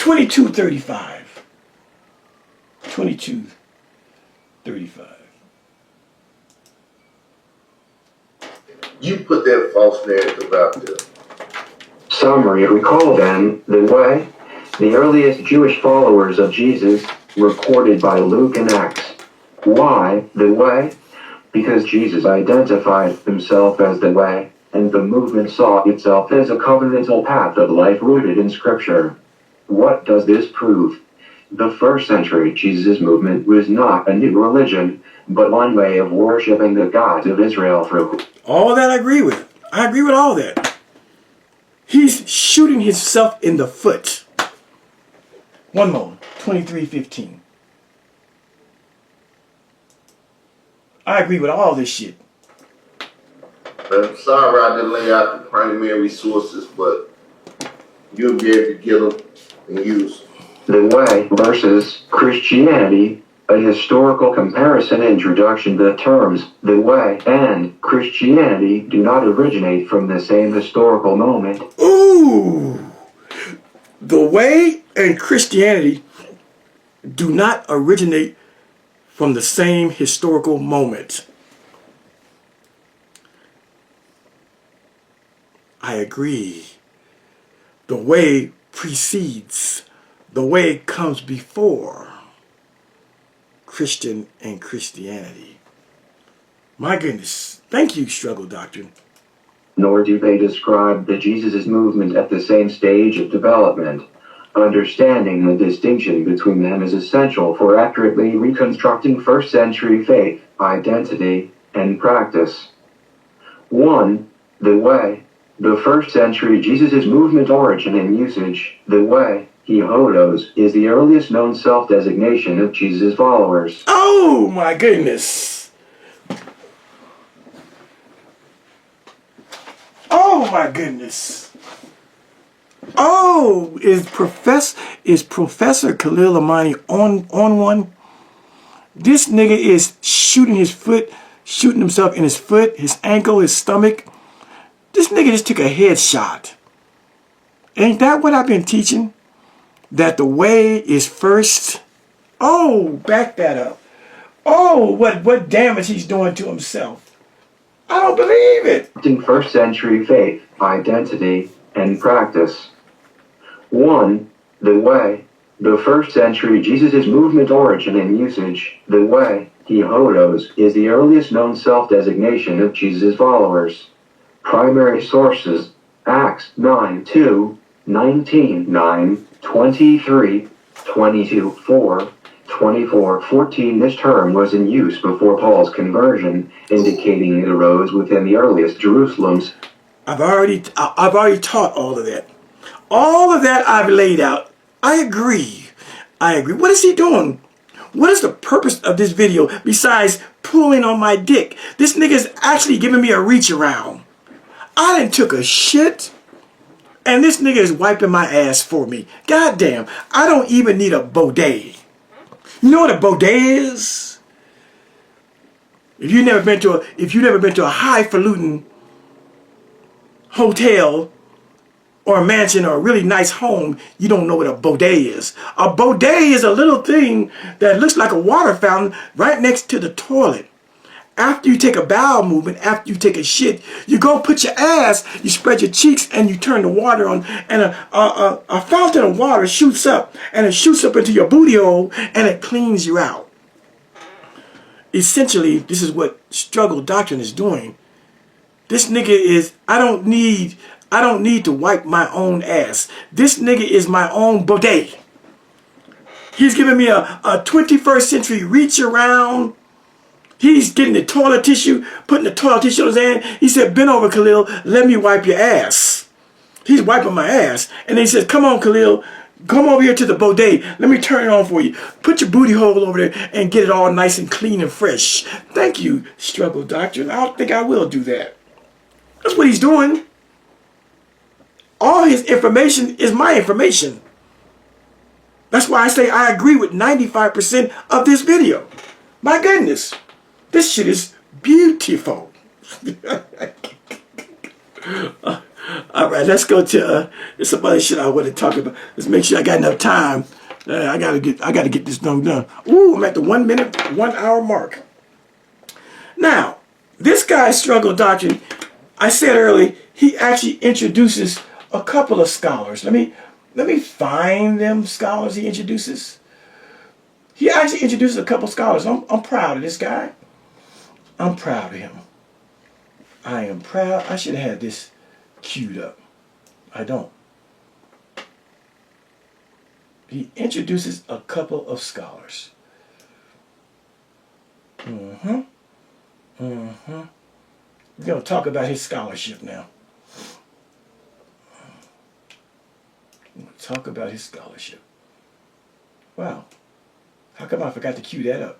A: 22:35. 22:35.
B: You put that false narrative out there.
D: Summary. Recall then, the way, the earliest Jewish followers of Jesus, recorded by Luke and Acts. Why the way? Because Jesus identified himself as the way, and the movement saw itself as a covenantal path of life rooted in Scripture. What does this prove? The first century Jesus' movement was not a new religion, but one way of worshiping the God of Israel through.
A: All that I agree with. I agree with all that. He's shooting himself in the foot. One more. 23:15. I agree with all this shit.
B: I'm sorry I didn't lay out the primary sources, but you'll be able to get them and use them.
D: The Way versus Christianity, a historical comparison introduction. The terms the Way and Christianity do not originate from the same historical moment.
A: Ooh! The way and Christianity do not originate from the same historical moment. I agree. The way precedes. The way comes before Christian and Christianity. My goodness. Thank you, Struggle Doctrine.
D: Nor do they describe the Jesus' movement at the same stage of development. Understanding the distinction between them is essential for accurately reconstructing first century faith, identity, and practice. 1. The Way. The first century Jesus' movement origin and usage. The Way, Hodos, is the earliest known self-designation of Jesus' followers.
A: Oh my goodness. Oh my goodness. Oh, is Professor Khalil on one? This nigga is shooting himself in his foot, his ankle, his stomach. This nigga just took a headshot. Ain't that what I've been teaching? That the way is first. Oh, back that up. Oh, what damage he's doing to himself. I don't believe it.
D: First century faith, identity, and practice. 1. The Way. The first century Jesus' movement origin and usage. The Way, Hodos, is the earliest known self-designation of Jesus' followers. Primary sources: Acts 9:2, 19:9, 23, 22:4, 24:14. This term was in use before Paul's conversion, indicating it arose within the earliest Jerusalems.
A: I've already taught all of that. All of that I've laid out. I agree. What is he doing? What is the purpose of this video besides pulling on my dick? This nigga is actually giving me a reach around. I done took a shit, and this nigga is wiping my ass for me. God damn, I don't even need a bidet. You know what a bidet is? If you've never been to a highfalutin hotel or a mansion or a really nice home, you don't know what a bidet is. A bidet is a little thing that looks like a water fountain right next to the toilet. After you take a bowel movement, after you take a shit, you go put your ass, you spread your cheeks, and you turn the water on, and a fountain of water shoots up, and it shoots up into your booty hole, and it cleans you out. Essentially, this is what Struggle Doctrine is doing. This nigga is, I don't need to wipe my own ass. This nigga is my own bidet. He's giving me a 21st century reach around. He's getting the toilet tissue, putting the toilet tissue on his hand. He said, bend over, Khalil, let me wipe your ass. He's wiping my ass. And then he says, come on, Khalil, come over here to the bidet. Let me turn it on for you. Put your booty hole over there and get it all nice and clean and fresh. Thank you, Struggle Doctrine. I don't think I will do that. That's what he's doing. All his information is my information. That's why I say I agree with 95% of this video. My goodness. This shit is beautiful. All right, let's go to there's some other shit I want to talk about. Let's make sure I got enough time. I gotta get this done. Ooh, I'm at the 1 minute, 1 hour mark. Now, this guy's Struggle Doctrine, I said earlier, he actually introduces a couple of scholars. Let me find them scholars he introduces. He actually introduces a couple of scholars. I'm proud of this guy. I'm proud of him. I am proud. I should have had this queued up. I don't. He introduces a couple of scholars. We're going to talk about his scholarship now. Talk about his scholarship. Wow. How come I forgot to cue that up?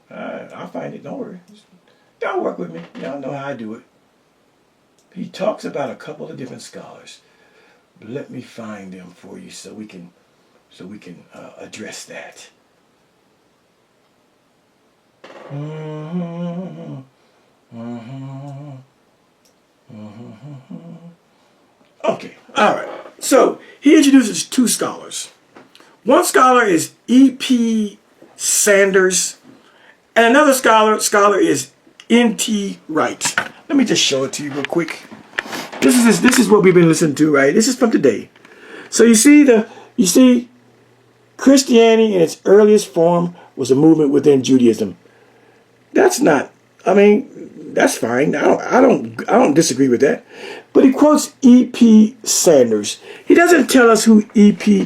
A: I'll find it. Don't worry. Y'all work with me. Y'all know how I do it. He talks about a couple of different scholars. Let me find them for you so we can address that. Okay, all right. So he introduces two scholars. One scholar is E.P. Sanders, and another scholar is N.T. Wright. Let me just show it to you real quick. This is what we've been listening to, right? This is from today. So you see Christianity in its earliest form was a movement within Judaism. That's not, I mean, that's fine. I don't disagree with that. But he quotes E.P. Sanders. He doesn't tell us who E.P.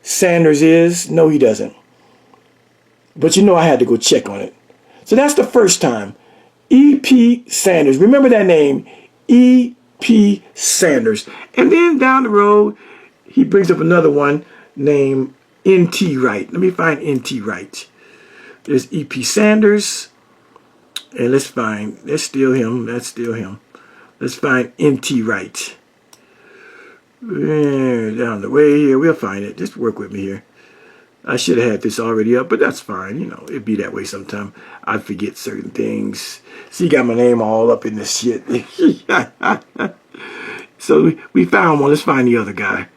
A: Sanders is. No, he doesn't. But you know I had to go check on it. So that's the first time. E.P. Sanders. Remember that name. E.P. Sanders. And then down the road, he brings up another one named N.T. Wright. Let me find N.T. Wright. There's E.P. Sanders. And that's still him. Let's find N.T. Wright. Down the way here, we'll find it. Just work with me here. I should have had this already up, but that's fine. You know, it'd be that way sometime. I forget certain things. See, you got my name all up in this shit. So we found one. Let's find the other guy.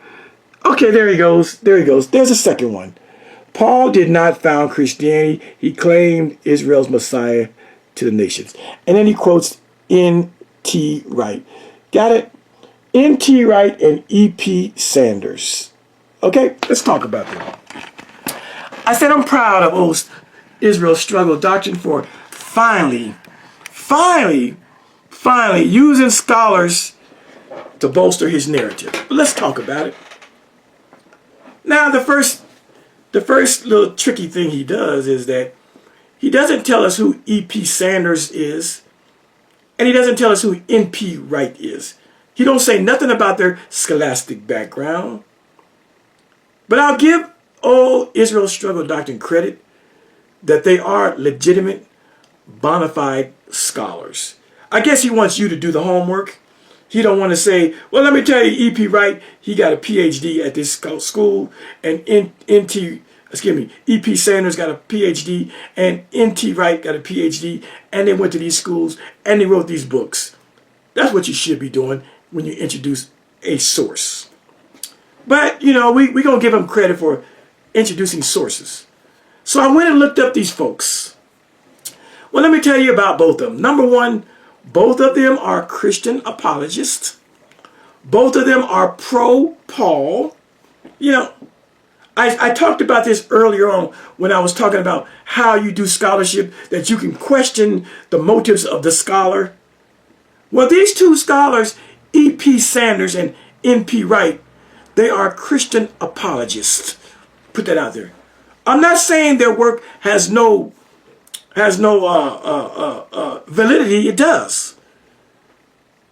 A: Okay, there he goes. There's a second one. Paul did not found Christianity. He claimed Israel's Messiah to the nations. And then he quotes N.T. Wright. Got it? N.T. Wright and E.P. Sanders. Okay, let's talk about them. I said I'm proud of old Israel's Struggle Doctrine for finally using scholars to bolster his narrative. But let's talk about it. Now, the first little tricky thing he does is that he doesn't tell us who E.P. Sanders is, and he doesn't tell us who N.T. Wright is. He don't say nothing about their scholastic background. But I'll give old Israel's Struggle Doctrine credit that they are legitimate, bona fide scholars. I guess he wants you to do the homework. He don't want to say, well, let me tell you, E.P. Wright, he got a PhD at this school, and E.P. Sanders got a PhD, and N.T. Wright got a PhD, and they went to these schools, and they wrote these books. That's what you should be doing when you introduce a source. But, you know, we're going to give them credit for introducing sources. So I went and looked up these folks. Well, let me tell you about both of them. Number one, both of them are Christian apologists. Both of them are pro-Paul. You know, I talked about this earlier on when I was talking about how you do scholarship, that you can question the motives of the scholar. Well, these two scholars, E.P. Sanders and N.T. Wright, they are Christian apologists. Put that out there. I'm not saying their work has no validity. It does.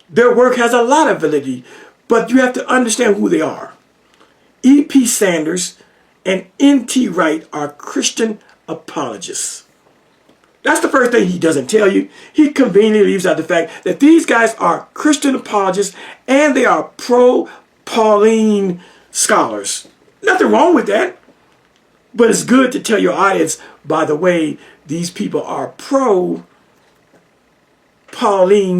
A: Their work has a lot of validity, but you have to understand who they are. E.P. Sanders and N.T. Wright are Christian apologists. That's the first thing he doesn't tell you. He conveniently leaves out the fact that these guys are Christian apologists and they are pro-Pauline scholars. Nothing wrong with that. But it's good to tell your audience, by the way, these people are pro-Pauline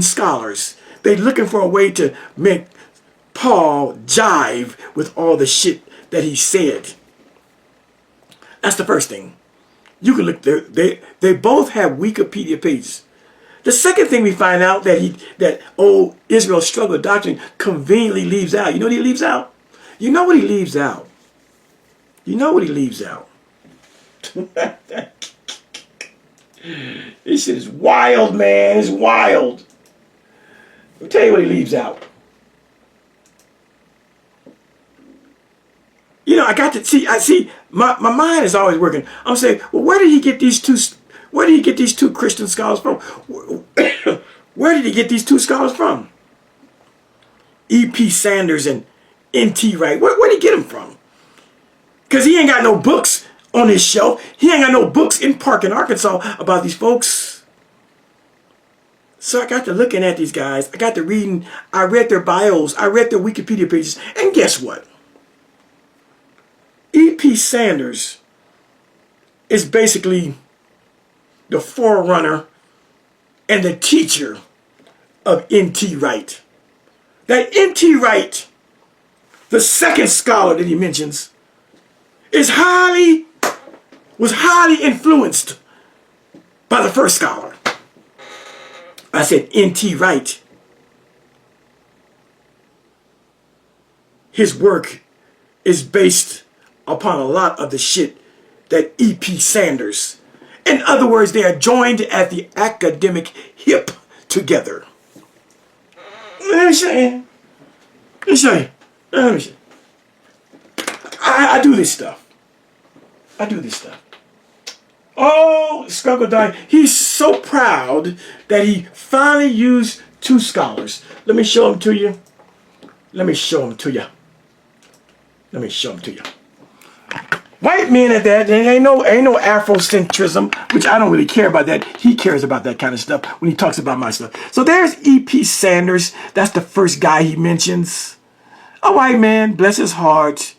A: scholars. They looking for a way to make Paul jive with all the shit that he said. That's the first thing. You can look there. They both have Wikipedia pages. The second thing we find out that old Israel's Struggle Doctrine conveniently leaves out. You know what he leaves out? You know what he leaves out? You know what he leaves out? This shit is wild, man. It's wild. I'll tell you what he leaves out. You know, I see my mind is always working. I'm saying, well, where did he get these two Christian scholars from? Where did he get these two scholars from? E.P. Sanders and N.T. Wright. Where did he get them from? Because he ain't got no books on his shelf. He ain't got no books in Parkin, Arkansas about these folks. So I got to looking at these guys. I got to reading. I read their bios. I read their Wikipedia pages. And guess what? E.P. Sanders is basically the forerunner and the teacher of N.T. Wright. That N.T. Wright, the second scholar that he mentions, was highly influenced by the first scholar. I said N.T. Wright. His work is based upon a lot of the shit that E.P. Sanders. In other words, they are joined at the academic hip together. Let me show you. Let me show you. Let me show you. I do this stuff. I do this stuff. Oh, Struggle Doctrine. He's so proud that he finally used two scholars. Let me show them to you. Let me show them to you. Let me show them to you. White men at that, there ain't no Afrocentrism, which I don't really care about that. He cares about that kind of stuff when he talks about my stuff. So there's E.P. Sanders. That's the first guy he mentions. A white man, bless his heart.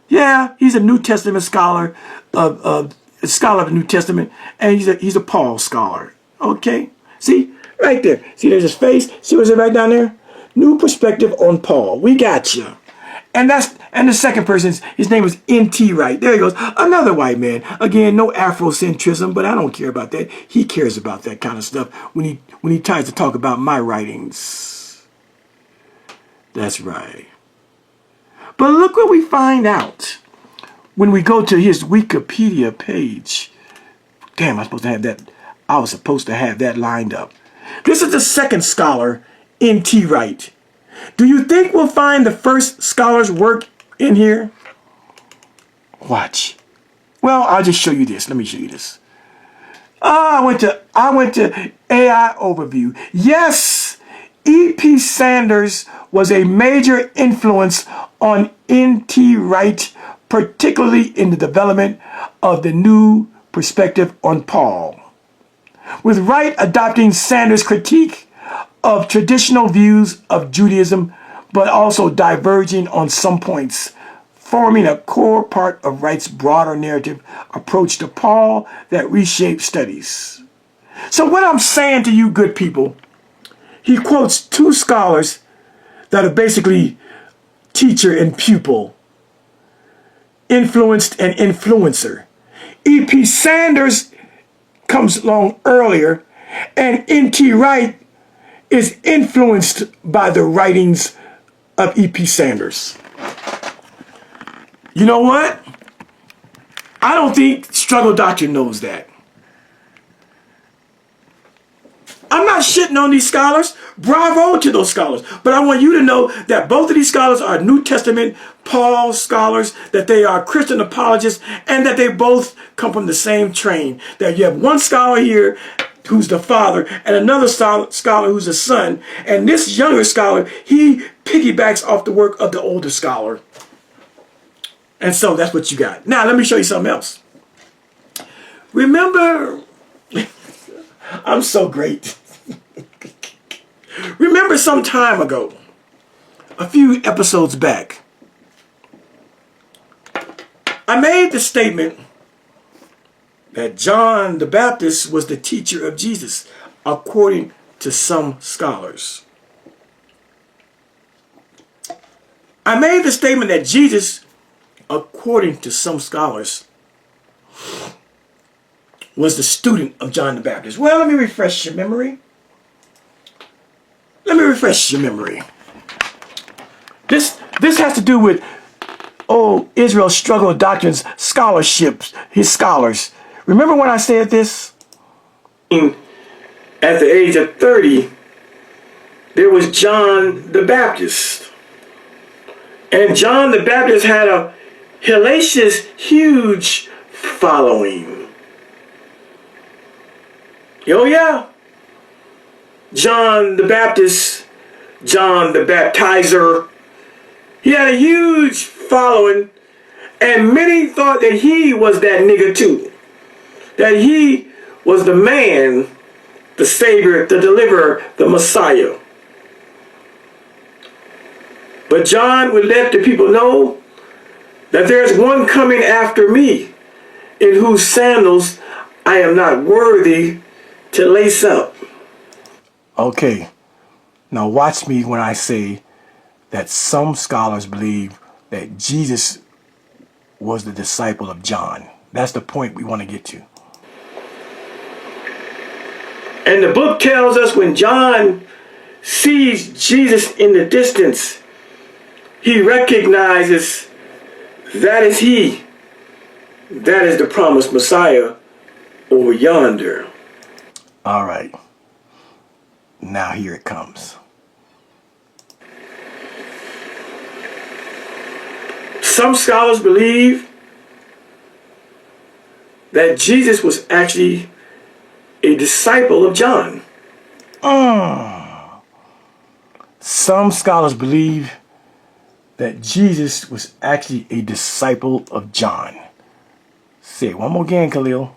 A: Yeah, he's a New Testament scholar, a scholar of the New Testament, and he's a Paul scholar. Okay, see right there. See, there's his face. See what's it right down there? New perspective on Paul. We got you. And the second person, his name was N.T. Wright. There he goes, another white man. Again, no Afrocentrism, but I don't care about that. He cares about that kind of stuff when he tries to talk about my writings. That's right. But look what we find out when we go to his Wikipedia page. Damn, I was supposed to have that lined up. This is the second scholar, N.T. Wright. Do you think we'll find the first scholar's work in here? Watch. Well, I'll just show you this. Let me show you this. I went to AI Overview. Yes, E.P. Sanders was a major influence on N.T. Wright, particularly in the development of the new perspective on Paul. With Wright adopting Sanders' critique of traditional views of Judaism, but also diverging on some points, forming a core part of Wright's broader narrative approach to Paul that reshaped studies. So what I'm saying to you good people, he quotes two scholars that are basically teacher and pupil, influenced and influencer. E.P. Sanders comes along earlier, and N.T. Wright is influenced by the writings of E.P. Sanders. You know what? I don't think Struggle Doctrine knows that. I'm not shitting on these scholars. Bravo to those scholars. But I want you to know that both of these scholars are New Testament Paul scholars, that they are Christian apologists, and that they both come from the same train. That you have one scholar here who's the father, and another scholar who's the son. And this younger scholar, he piggybacks off the work of the older scholar. And so that's what you got. Now, let me show you something else. Remember, I'm so great. Remember some time ago, a few episodes back, I made the statement that John the Baptist was the teacher of Jesus, according to some scholars. I made the statement that Jesus, according to some scholars, was the student of John the Baptist. Well, let me refresh your memory. Let me refresh your memory. This has to do with Israel's Struggle Doctrine's scholarships, his scholars. Remember when I said this? At the age of 30, there was John the Baptist. And John the Baptist had a hellacious, huge following. Oh yeah. John the Baptist, John the Baptizer, he had a huge following, and many thought that he was that nigga too. That he was the man, the Savior, the Deliverer, the Messiah. But John would let the people know that there's one coming after me, in whose sandals I am not worthy to lace up. Okay, now watch me when I say that some scholars believe that Jesus was the disciple of John. That's the point we want to get to. And the book tells us when John sees Jesus in the distance, he recognizes that is he. That is the promised Messiah over yonder. All right. Now here it comes. Some scholars believe that Jesus was actually a disciple of John. Some scholars believe that Jesus was actually a disciple of John. Say it one more again, Khalil.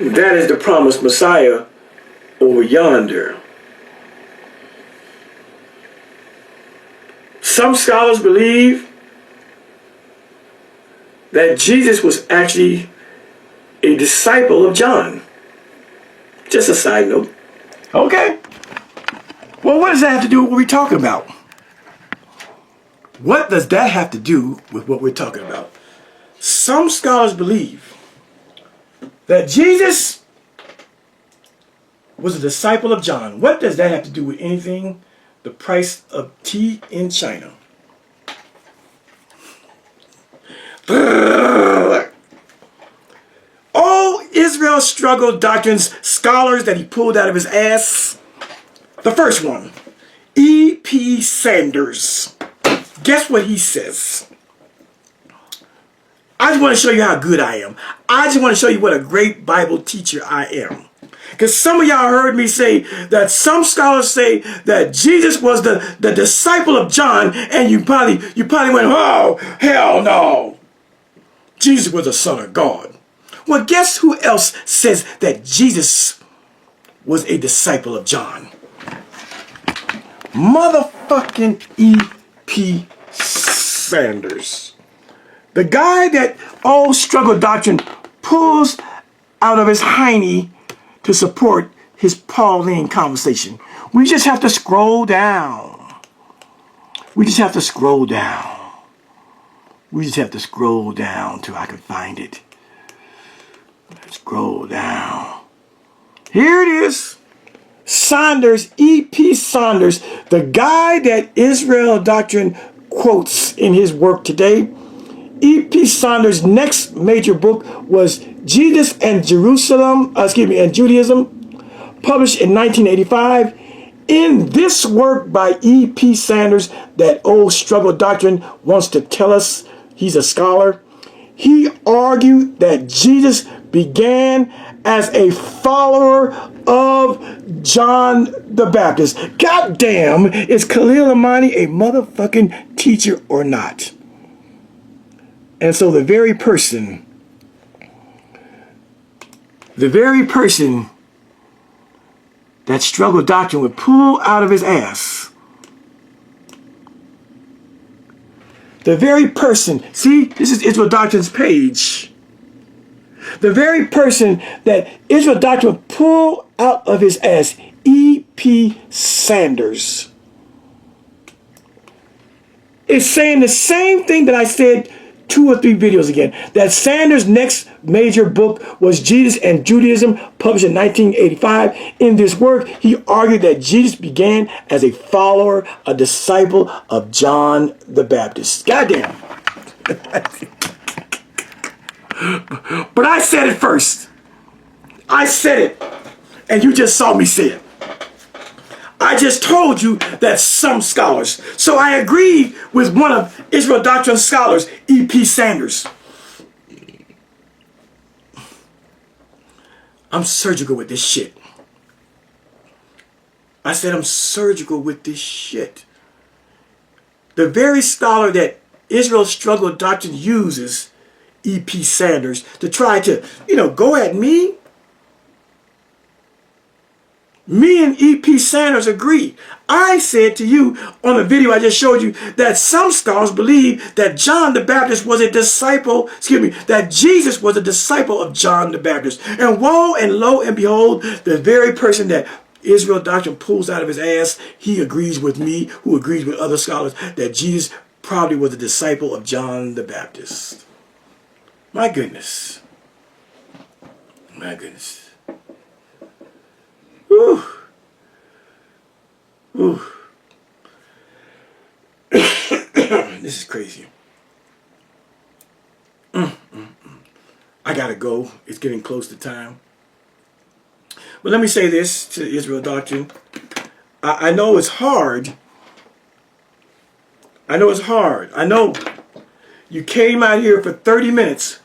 A: That is the promised Messiah over yonder. Some scholars believe that Jesus was actually a disciple of John. Just a side note. Okay. Well, what does that have to do with what we're talking about? What does that have to do with what we're talking about? Some scholars believe that Jesus was a disciple of John. What does that have to do with anything? The price of tea in China. All Israel Struggle Doctrine's scholars that he pulled out of his ass. The first one, E.P. Sanders. Guess what he says? I just want to show you how good I am. I just want to show you what a great Bible teacher I am. Because some of y'all heard me say that some scholars say that Jesus was the disciple of John, and you probably went, oh, hell no. Jesus was the Son of God. Well, guess who else says that Jesus was a disciple of John? Motherfucking E.P. Sanders. The guy that all Struggle Doctrine pulls out of his hiney to support his Pauline conversation. We just have to scroll down. We just have to scroll down. We just have to scroll down till I can find it. Scroll down. Here it is. Saunders, E.P. Saunders, the guy that Israel Doctrine quotes in his work today. E.P. Saunders' next major book was Jesus and Judaism, published in 1985. In this work by E.P. Sanders that old Struggle Doctrine wants to tell us, he's a scholar, he argued that Jesus began as a follower of John the Baptist. Goddamn, is Khalil Amani a motherfucking teacher or not? And so the very person that Struggle Doctrine would pull out of his ass, the very person, see, this is Israel Doctrine's page. The very person that Israel Doctrine would pull out of his ass, E.P. Sanders. is saying the same thing that I said 2 or 3 videos again. That Sanders' next major book was Jesus and Judaism, published in 1985. In this work, he argued that Jesus began as a follower, a disciple of John the Baptist. Goddamn. But I said it first. I said it. And you just saw me say it. I just told you that some scholars. So I agree with one of Israel Doctrine scholars, E.P. Sanders. I'm surgical with this shit. I said I'm surgical with this shit. The very scholar that Israel Struggle Doctrine uses, E.P. Sanders, to try to, go at me. Me and E.P. Sanders agree. I said to you on the video I just showed you that some scholars believe that John the Baptist was a disciple, that Jesus was a disciple of John the Baptist. And woe and lo and behold, the very person that Israel Doctrine pulls out of his ass, he agrees with me, who agrees with other scholars, that Jesus probably was a disciple of John the Baptist. My goodness. My goodness. Whew. Whew. This is crazy. I gotta go. It's getting close to time. But let me say this to Israel Doctrine. I know it's hard. I know it's hard. I know you came out here for 30 minutes.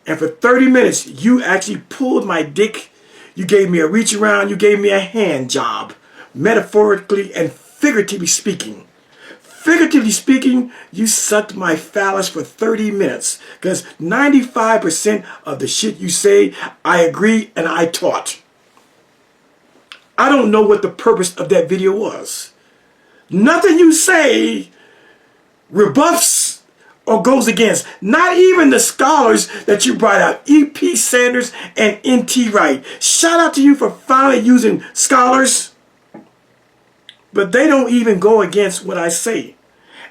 A: And for 30 minutes, you actually pulled my dick. You gave me a reach around. You gave me a hand job, metaphorically and figuratively speaking. Figuratively speaking, you sucked my phallus for 30 minutes because 95% of the shit you say, I agree and I taught. I don't know what the purpose of that video was. Nothing you say rebuffs or goes against. Not even the scholars that you brought out, E.P. Sanders and N.T. Wright. Shout out to you for finally using scholars, but they don't even go against what I say.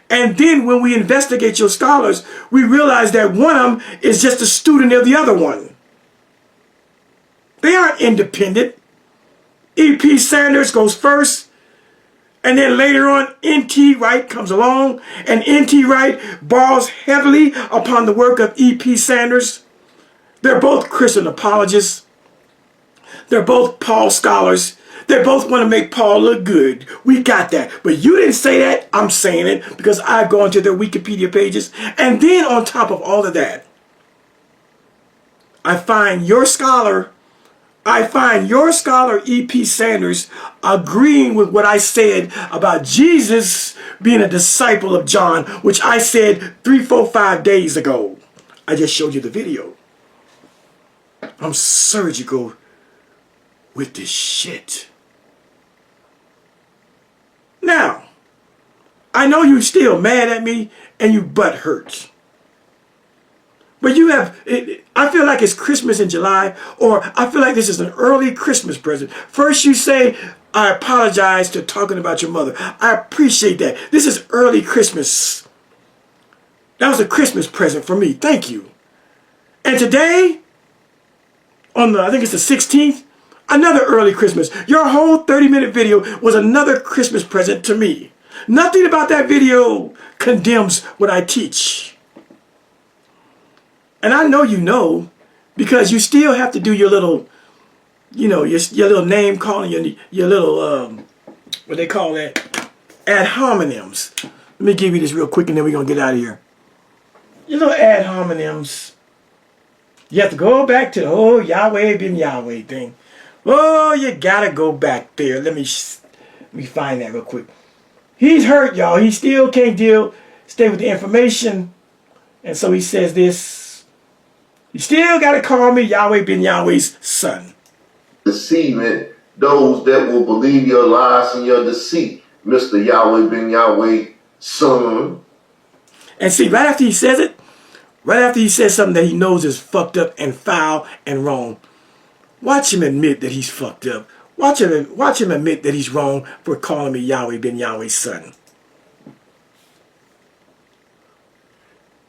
A: And then when we investigate your scholars, we realize that one of them is just a student of the other one. They aren't independent. E.P. Sanders goes first. And then later on, N.T. Wright comes along, and N.T. Wright borrows heavily upon the work of E.P. Sanders. They're both Christian apologists. They're both Paul scholars. They both want to make Paul look good. We got that. But you didn't say that. I'm saying it because I've gone to their Wikipedia pages. And then on top of all of that, I find your scholar E.P. Sanders agreeing with what I said about Jesus being a disciple of John, which I said 3, 4, 5 days ago. I just showed you the video. I'm surgical with this shit. Now, I know you're still mad at me and you butt hurt. But you have, I feel like it's Christmas in July, or I feel like this is an early Christmas present. First you say, I apologize to talking about your mother. I appreciate that. This is early Christmas. That was a Christmas present for me. Thank you. And today, I think it's the 16th, another early Christmas. Your whole 30-minute video was another Christmas present to me. Nothing about that video condemns what I teach. And I know you know, because you still have to do your little, your little name calling, your little, what they call that, ad hominems. Let me give you this real quick and then we're going to get out of here. Your little ad hominems. You have to go back to the whole Yahweh bin Yahweh thing. Oh, you got to go back there. Let me find that real quick. He's hurt, y'all. He still can't stay with the information. And so he says this. You still got to call me Yahweh bin Yahweh's son.
B: Deceiving those that will believe your lies and your deceit, Mr. Yahweh bin Yahweh's son. And
A: see, right after he says it, right after he says something that he knows is fucked up and foul and wrong, watch him admit that he's fucked up. Watch him admit that he's wrong for calling me Yahweh bin Yahweh's son.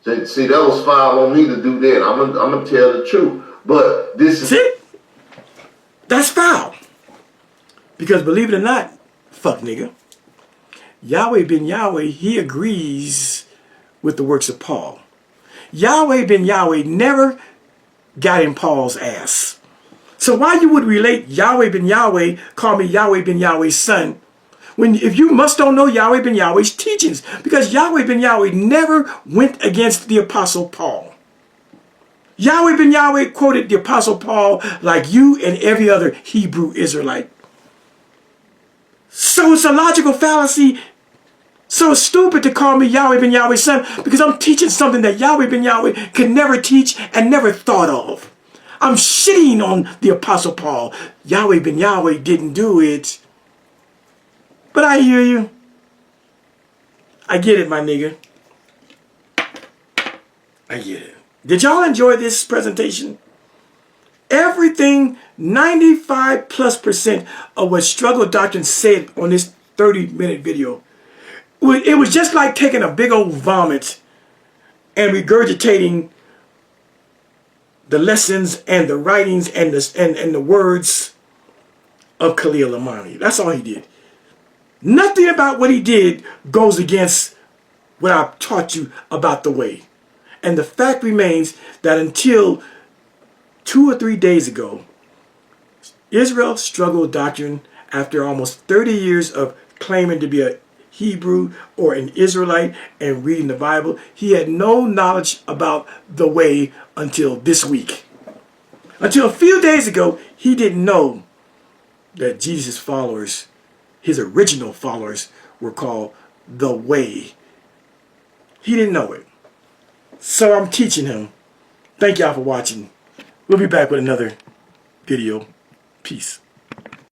B: See, that was foul on me to do that. I'm gonna tell the truth. But this is...
A: See? That's foul. Because believe it or not, fuck nigga, Yahweh ben Yahweh, he agrees with the works of Paul. Yahweh ben Yahweh never got in Paul's ass. So why you would relate Yahweh ben Yahweh, call me Yahweh ben Yahweh's son, when if you must don't know Yahweh ben Yahweh's teachings, because Yahweh ben Yahweh never went against the Apostle Paul. Yahweh ben Yahweh quoted the Apostle Paul like you and every other Hebrew Israelite. So it's a logical fallacy, so stupid to call me Yahweh ben Yahweh's son, because I'm teaching something that Yahweh ben Yahweh could never teach and never thought of. I'm shitting on the Apostle Paul. Yahweh ben Yahweh didn't do it. But I hear you. I get it, my nigga. I get it. Did y'all enjoy this presentation? Everything, 95+% of what Struggle Doctrine said on this 30-minute video, it was just like taking a big old vomit and regurgitating the lessons and the writings and the words of Khalil Amani. That's all he did. Nothing about what he did goes against what I've taught you about the way. And the fact remains that until 2 or 3 days ago, Israel Struggle Doctrine, after almost 30 years of claiming to be a Hebrew or an Israelite and reading the Bible, he had no knowledge about the way until this week. Until a few days ago, he didn't know that Jesus' followers, his original followers, were called the way. He didn't know it. So I'm teaching him. Thank y'all for watching. We'll be back with another video. Peace.